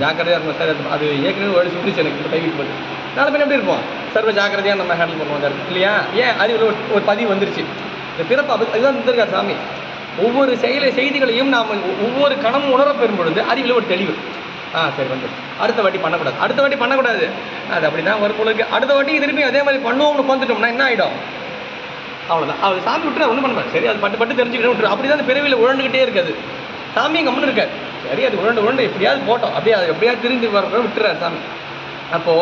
ஜாக்கிரதையா இருக்கும் சார், அது ஏற்கனவே ஒரு சுட்டுச்சு எனக்கு கை வைக்கும் போது. 4 பேர் எப்படி இருப்போம், சர்வ ஜாக்கிரதையா நம்ம ஹேண்டில் பண்ணுவோம் இல்லையா. ஏன் அது ஒரு பதிவு வந்துருச்சு, இந்த பிறப்பு அதுதான் இருந்திருக்காரு சாமி. ஒவ்வொரு செய்திகளையும் நாம் ஒவ்வொரு கணமும் உணர பெறும் பொழுது அறிவில் ஒரு தெளிவு. சரி வந்து அடுத்த வாட்டி பண்ணக்கூடாது, அது அப்படிதான் ஒரு பொழுது. அடுத்த வாட்டி திருப்பி அதே மாதிரி பண்ணுவோம்னு உட்காந்துட்டோம்னா என்ன ஆகிடும், அவ்வளோதான். அவர் சாமி விட்டு ஒன்றும் பண்ண மாட்டார். சரி அது பட்டு தெரிஞ்சுக்கிட்டு விட்டுரு, அப்படி தான் அந்த பிறவியில் உழண்டுக்கிட்டே இருக்காது. சாமி கம்முன்னு இருக்காது. சரி அது உழண்டு எப்படியாவது போட்டோம், அப்படியே அது எப்படியாவது திரும்பி வர விட்டுறாரு சாமி. அப்போ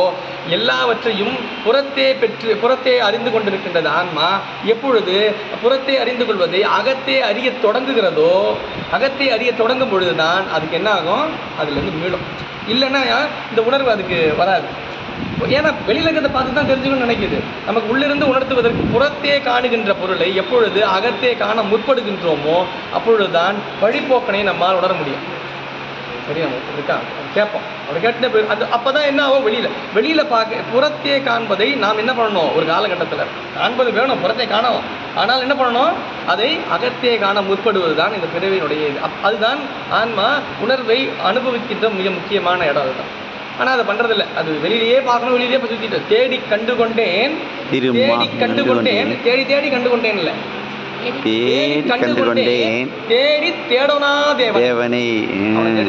எல்லாவற்றையும் புறத்தே அறிந்து கொண்டிருக்கின்றது ஆன்மா. எப்பொழுது புறத்தே அறிந்து கொள்வதை அகத்தே அறிய தொடங்குகிறதோ, அகத்தே அறிய தொடங்கும் பொழுதுதான் அதுக்கு என்ன ஆகும், அதுல இருந்து மீளும். இல்லைன்னா இந்த உணர்வு அதுக்கு வராது. ஏன்னா வெளியில இருக்கிறத பார்த்து தான் தெரிஞ்சுக்கணும்னு நினைக்குது. நமக்கு உள்ளிருந்து உணர்த்துவதற்கு புறத்தே காணுகின்ற பொருளை எப்பொழுது அகத்தே காண முற்படுகின்றோமோ அப்பொழுதுதான் வழிபோக்கனை நம்மால் உணர முடியும். சரியா இருக்கா, கேட்போம், அவர் கேட்டு அது அப்பதான் என்ன ஆகும், வெளியில பார்க்க புறத்தே காண்பதை நாம் என்ன பண்ணணும், ஒரு காலகட்டத்தில் காண்பது வேணும், புறத்தை காணவும். ஆனால் என்ன பண்ணணும், அதை அகத்தே காண முற்படுவதுதான் இந்த பிறவியினுடைய இது. அதுதான் ஆன்மா உணர்வை அனுபவிக்கின்ற மிக முக்கியமான இடம். அதுதான். ஆனால் அதை பண்றதில்லை. அது வெளியிலேயே பார்க்கணும், வெளியிலேயே சுத்திட்டு தேடி கண்டு கொண்டேன் இல்லை, தேடி தேடனா தேவனை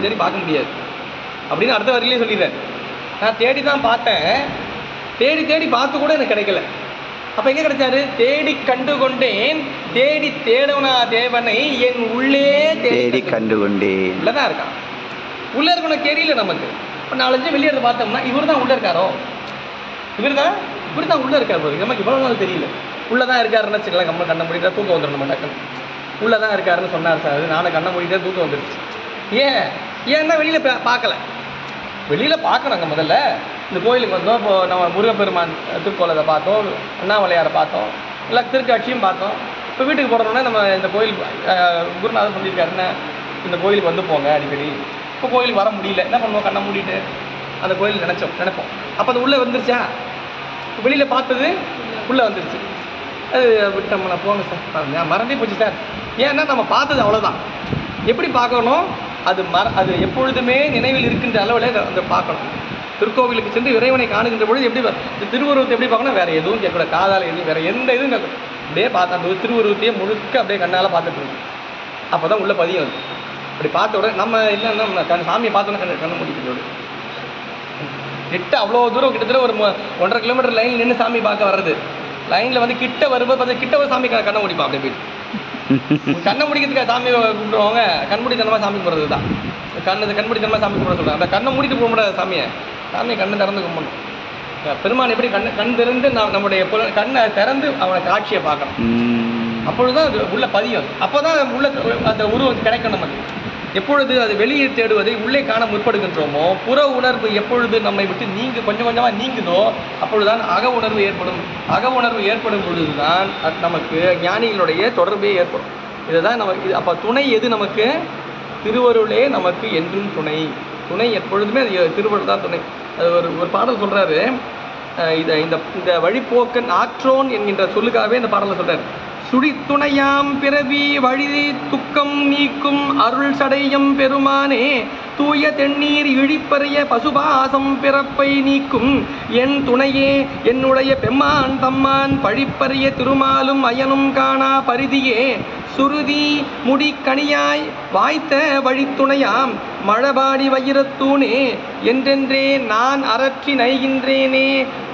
தேடி பார்க்க முடியாது அப்படின்னு அடுத்த வரையிலே சொல்லிடுறேன். நான் தேடிதான் பார்த்தேன், தேடி பார்த்து கூட எனக்கு கிடைக்கல. அப்ப எங்க கிடைச்சாரு, தேடி கண்டு கொண்டேன், தேடி தேடனா தேவனை என் உள்ளே தேடி கண்டு கொண்டேன். உள்ளதான் இருக்கான். உள்ள இருக்கணும் தெரியல நமக்கு. இப்போ 4-5 வெளியே பார்த்தோம்னா இவர் தான் உள்ள இருக்காரோ, இவர் தான் உள்ள இருக்காரு. நமக்கு இவ்வளவு நாள் தெரியல. உள்ளதான் இருக்காருன்னு வச்சுக்கலாம். நம்ம கண்ணை மூடிட்டா தூக்கம் வந்துடும். நம்ம டக்குன்னு உள்ளதான் இருக்காருன்னு சொன்னார் சார், நானும் கண்ணை மூடிட்டா தூக்கம் வந்துடுச்சு. ஏன்னா வெளியில பார்க்கல. வெளியில பார்க்கறாங்க. முதல்ல இந்த கோயிலுக்கு வந்தோம், இப்போ நம்ம முருகப்பெருமான் திருக்கோலத்தை பார்த்தோம், அண்ணாமலையாரை பார்த்தோம், இல்லை திருக்காட்சியும் பார்த்தோம். இப்போ வீட்டுக்கு போகிறோம்னா நம்ம இந்த கோயில் குருநாதர் சொல்லியிருக்காருன்னா இந்த கோயிலுக்கு வந்து போங்க அடிக்கடி. இப்போ கோயிலுக்கு வர முடியல, என்ன பண்ணுவோம், கண்ணை மூடிட்டு அந்த கோயில் நினைப்போம். அப்போ அது உள்ளே வந்துருச்சா, வெளியில பார்த்தது உள்ளே வந்துருச்சு. அது விட்டோம்னா போங்க சார், மறந்தே போச்சு சார். ஏன்னா நம்ம பார்த்தது அவ்வளோதான். எப்படி பார்க்கணும், அது எப்பொழுதுமே நினைவில் இருக்கின்ற அளவில் அதை பார்க்கணும். திருக்கோவிலுக்கு சென்று இறைவனை காணுகின்ற பொழுது எப்படி இந்த திருவுருவத்தை எப்படி பார்க்கணும், வேற எதுவும் கேட்கக்கூடாது, காதால் எதுவும் வேற எந்த இதுவும் கேட்கணும். அப்படியே பார்த்தா அந்த திருவுருவத்தையே முழுக்க அப்படியே கண்ணால் பார்த்துட்டு இருக்கணும். அப்போ தான் உள்ள பதியம் அது. அப்படி பார்த்த உடனே நம்ம இல்லைன்னா சாமியை பார்த்தோன்னா கண்ணை முடிக்கிறது. கிட்ட அவ்வளோ தூரம், கிட்டத்தட்ட ஒரு 1.5 கிலோமீட்டர் லைன் நின்று சாமி பார்க்க வர்றது. லைனில் வந்து கிட்ட வரும்போது பார்த்தா கிட்ட ஒரு சாமி கண்ணை முடிப்பான். அப்படியே போயிட்டு கண்ணை முடிக்கிறதுக்காக சாமி கும்பிடுவாங்க. கண்மூடித்தனமாக சாமி கும்பிட்றது தான் கண்மூடித்தனமாக சாமி கும்பிட சொல்கிறாங்க. அந்த கண்ணை மூடிட்டு போக முடியாது சாமியை கண்ணை திறந்து கும்பிடணும். பெருமான் எப்படி கண் திறந்து நம்முடைய கண்ணை திறந்து அவனை காட்சியை பார்க்கணும். அப்பொழுதுதான் அது உள்ள பதியும். அப்போதான் உள்ள அந்த உருவம் கிடைக்கும் நமக்கு. எப்பொழுது அது வெளியே தேடுவதை உள்ளே காண முற்படுகின்றோமோ, புற உணர்வு எப்பொழுது நம்மை விட்டு கொஞ்சம் கொஞ்சமாக நீங்குதோ அப்பொழுதுதான் அக உணர்வு ஏற்படும். அக உணர்வு ஏற்படும் பொழுதுதான் நமக்கு ஞானிகளுடைய தொடர்பே ஏற்படும். இதுதான் நமக்கு. அப்போ துணை எது நமக்கு, திருவருளே நமக்கு என்றும் துணை எப்பொழுதுமே அது திருவருள் தான் துணை. அது ஒரு பாடல் சொல்றாரு. இந்த வழிபோக்கன் ஆற்றோன் என்கின்ற சொல்லுக்காகவே இந்த பாடலை சொல்றாரு. சுழித்துணையாம் பிறவி வழி துக்கம் நீக்கும் அருள் சடையம் பெருமானே தூய தென்னீர் இழிப்பறைய பசுபாசம் பிறப்பை நீக்கும் என் துணையே என்னுடைய பெம்மான் தம்மான் பழிப்பறிய திருமாலும் அயனும் காணா பரிதியே சுருதி முடிக்கணியாய் வாய்த்த வழித்துணையாம் மழபாடி வைரத்தூணே என்றென்றே நான் அரற்றி நைகின்றேனே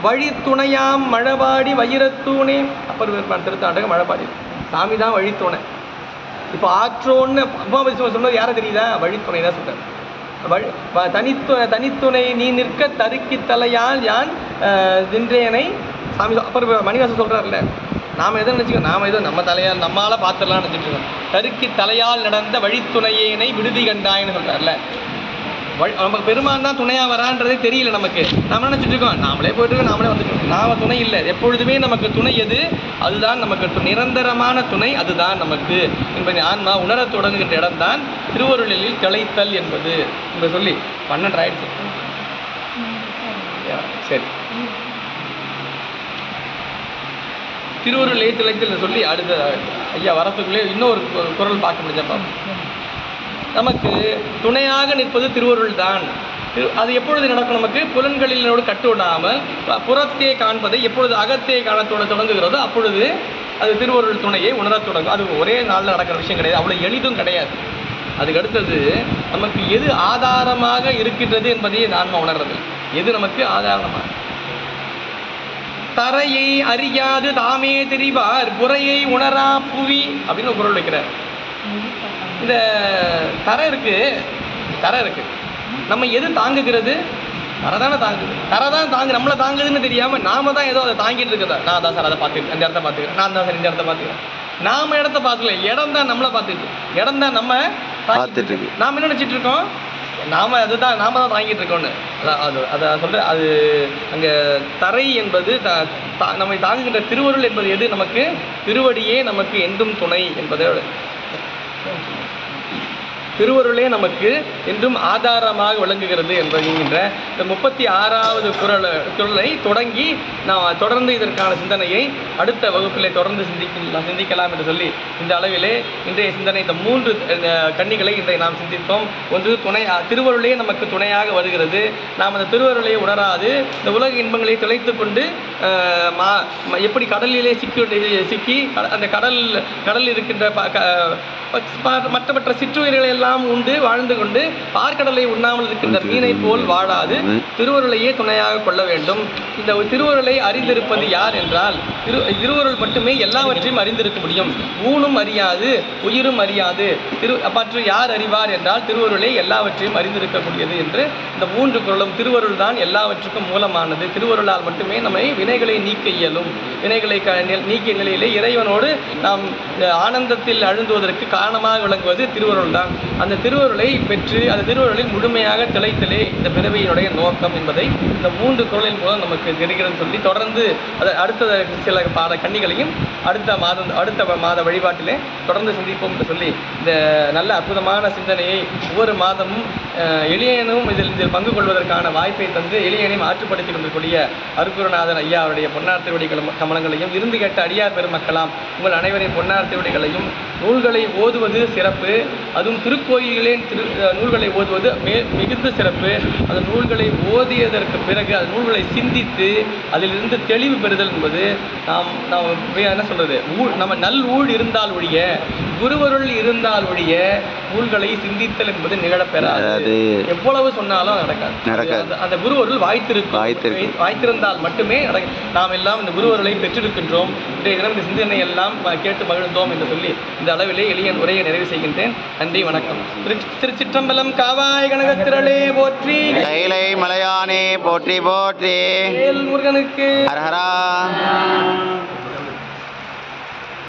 வழித்துணையாம் மழபாடி வைரத்தூணே. அப்பர் பெருமான் திருத்தாண்டக மழபாடி சாமி தான் வழித்துணை. இப்போ ஆற்றோன்னு உமாபதி சொன்னது யாரை தெரியுதா? வழித்துணை தான் சொல்றாரு. தனித்துணை நீ நிற்க தருக்கி தலையால் யான் நின்றேனை சாமி அப்பர் மணிவாசன் சொல்றாருல்ல. நாம் எதை நினச்சிக்கோ, நாம் ஏதோ நம்ம தலையால் நம்மளால் பார்த்துடலாம்னு நினச்சிட்டு இருக்கோம். தருக்கி தலையால் நடந்த வழித்துணையேனை விடுதி கண்டாயின்னு சொல்கிறார்ல. நமக்கு பெருமான் தான் துணையாக வரான்றதே தெரியல நமக்கு. நம்ம நினச்சிட்டு இருக்கோம் நாமளே போயிட்டுருக்கோம், நாமளே வந்துட்டோம். நாம் துணை இல்லை. எப்பொழுதுமே நமக்கு துணை எது? அதுதான் நமக்கு நிரந்தரமான துணை, அதுதான் நமக்கு என்பதை ஆன்மா உணர தொடங்குகின்ற இடம்தான் திருவருளில் திளைத்தல் என்பது என்று சொல்லி 12 ஆயிடுச்சு. சரி, திருவருள் திளைத்தல் சொல்லி அடுத்த ஐயா வரத்துக்குள்ளே இன்னொரு குரல் பார்க்க முடிஞ்சப்பா. நமக்கு துணையாக நிற்பது திருவருள் தான். அது எப்பொழுது நடக்கும்? நமக்கு புலன்களினோடு கட்டுவிடாமல் புறத்தே காண்பதை எப்பொழுது அகத்தே காணத்தோடு தொடங்குகிறதோ அப்பொழுது அது திருவருள் துணையை உணரத் தொடங்கும். அது ஒரே நாளில் நடக்கிற விஷயம் கிடையாது, அவ்வளோ எளிதும் கிடையாது. அதுக்கு அடுத்தது நமக்கு எது ஆதாரமாக இருக்கின்றது என்பதை ஆன்மா உணர்றது. எது நமக்கு ஆதாரமாக? தரையை அறியாது தாமே தெரிவார் புறையை உணரா புவி அப்படின்னு ஒரு குரல் வைக்கிறார். இந்த தரை இருக்கு, நம்ம எது தாங்குகிறது? தரை தானே தாங்குது. தரை தான் நம்மளை தாங்குதுன்னு தெரியாம நாம தான் ஏதோ அதை தாங்கிட்டு இருக்குதா. நான் தான் சார் அதை பார்த்துக்கிறேன், அந்த இடத்த பார்த்துக்கிறேன், நான் தான் சார் இந்த இடத்த பார்த்துக்கிறேன். நாம இடத்த பார்த்துக்கல, இடம் தான் நம்மளை பார்த்துட்டு, இடம் தான் நம்ம பார்த்துட்டு இருக்கு. நாம என்ன நினைச்சிட்டு இருக்கோம்? நாம தான் தாங்கிட்டு இருக்கோம்னு. அதை சொல்ற. அது அங்கே தரை என்பது நம்மை தாங்குகின்ற திருவருள் என்பது எது? நமக்கு திருவடியே நமக்கு என்றும் துணை என்பதோடு திருவருளே நமக்கு என்றும் ஆதாரமாக விளங்குகிறது என்பதுங்கின்ற இந்த 36வது குறளை தொடங்கி நாம் தொடர்ந்து இதற்கான சிந்தனையை அடுத்த வகுப்பிலே தொடர்ந்து சிந்திக்கலாம் என்று சொல்லி இந்த அளவிலே இன்றைய சிந்தனை இந்த 3 கண்ணிகளை இன்றைய நாம் சிந்தித்தோம். ஒன்று திருவருளே நமக்கு துணையாக வருகிறது. நாம் அந்த திருவருளை உணராது இந்த உலக இன்பங்களை தொலைத்து கொண்டு எப்படி கடலிலே சிக்கி அந்த கடல் இருக்கின்ற மற்ற சிற்றுயிர்களை எல்லாம் உண்டு வாழ்ந்து கொண்டு பார்க்கடலை உண்ணாமல் இருக்கின்ற மீனை போல் வாழாது திருவருளையே துணையாக கொள்ள வேண்டும். இந்த திருவருளை அறிந்திருப்பது யார் என்றால் திருவருள் மட்டுமே எல்லாவற்றையும் அறிந்திருக்க முடியும். ஊனும் அறியாது உயிரும் அறியாது மற்ற யார் அறிவார் என்றால் திருவருளை எல்லாவற்றையும் அறிந்திருக்கக்கூடியது என்று இந்த 3 குறளும் திருவருள் தான் எல்லாவற்றுக்கும் மூலமானது. திருவருளால் மட்டுமே நம்மை வினைகளை நீக்க இயலும். வினைகளை நீக்கிய நிலையிலே இறைவனோடு நாம் ஆனந்தத்தில் அழுந்துவதற்கு காரணமாக விளங்குவது திருவருள் தான். அந்த திருவருளை பெற்று அந்த திருவருளில் முழுமையாக திளைத்தலே இந்த பிறவியினுடைய நோக்கம் என்பதை இந்த 3 குறளின் மூலம் நமக்கு தெரிகிறது சொல்லி தொடர்ந்து அடுத்த சில கண்ணிகளையும் அடுத்த மாத வழிபாட்டிலே தொடர்ந்து சிந்திப்போம் என்று சொல்லி இந்த நல்ல அற்புதமான சிந்தனையை ஒவ்வொரு மாதமும் எளியனும் இதில் பங்கு கொள்வதற்கான வாய்ப்பை தந்து எளியனையும் ஆற்றுப்படுத்திக் கொண்டிருக்கூடிய அருக்குருநாதன் ஐயா அவருடைய பொன்னார் திருவடி கமலங்களையும் இருந்து கேட்ட அடியார் பெருமக்களாம் உங்கள் அனைவரின் பொன்னார் திருவடிகளையும் நூல்களை ஓதுவது சிறப்பு, அதுவும் திருக்கோயில்களே நூல்களை ஓதுவது மிகுந்த சிறப்பு. அந்த நூல்களை ஓதியதற்கு பிறகு அந்த நூல்களை சிந்தித்து அதிலிருந்து தெளிவு பெறுதல் என்பது நாம் என்ன சொல்றது, நம்ம நல் ஊழ் இருந்தால் ஒழிய குருவருள் இருந்தால் ஒழிய நூல்களை சிந்தித்தல் என்பது நிகழப்பெறாது. எவ்வளவு சொன்னாலும் நடக்காது. அந்த குருவருள் வாய்த்திருந்தால் மட்டுமே நாம் எல்லாம் இந்த குருவருளை பெற்றிருக்கின்றோம். இன்றைய தினம் இந்த சிந்தனை எல்லாம் கேட்டு மகிழ்ந்தோம் என்று சொல்லி இந்த அளவிலே எளிய உரையை நிறைவு செய்கின்றேன். நன்றி, வணக்கம். திருச்சிற்றம்பலம். காவாய் கனகத்திரளே போற்றி, கைலை மலையானே போற்றி போற்றி, முருகனுக்கு ஹரஹரா.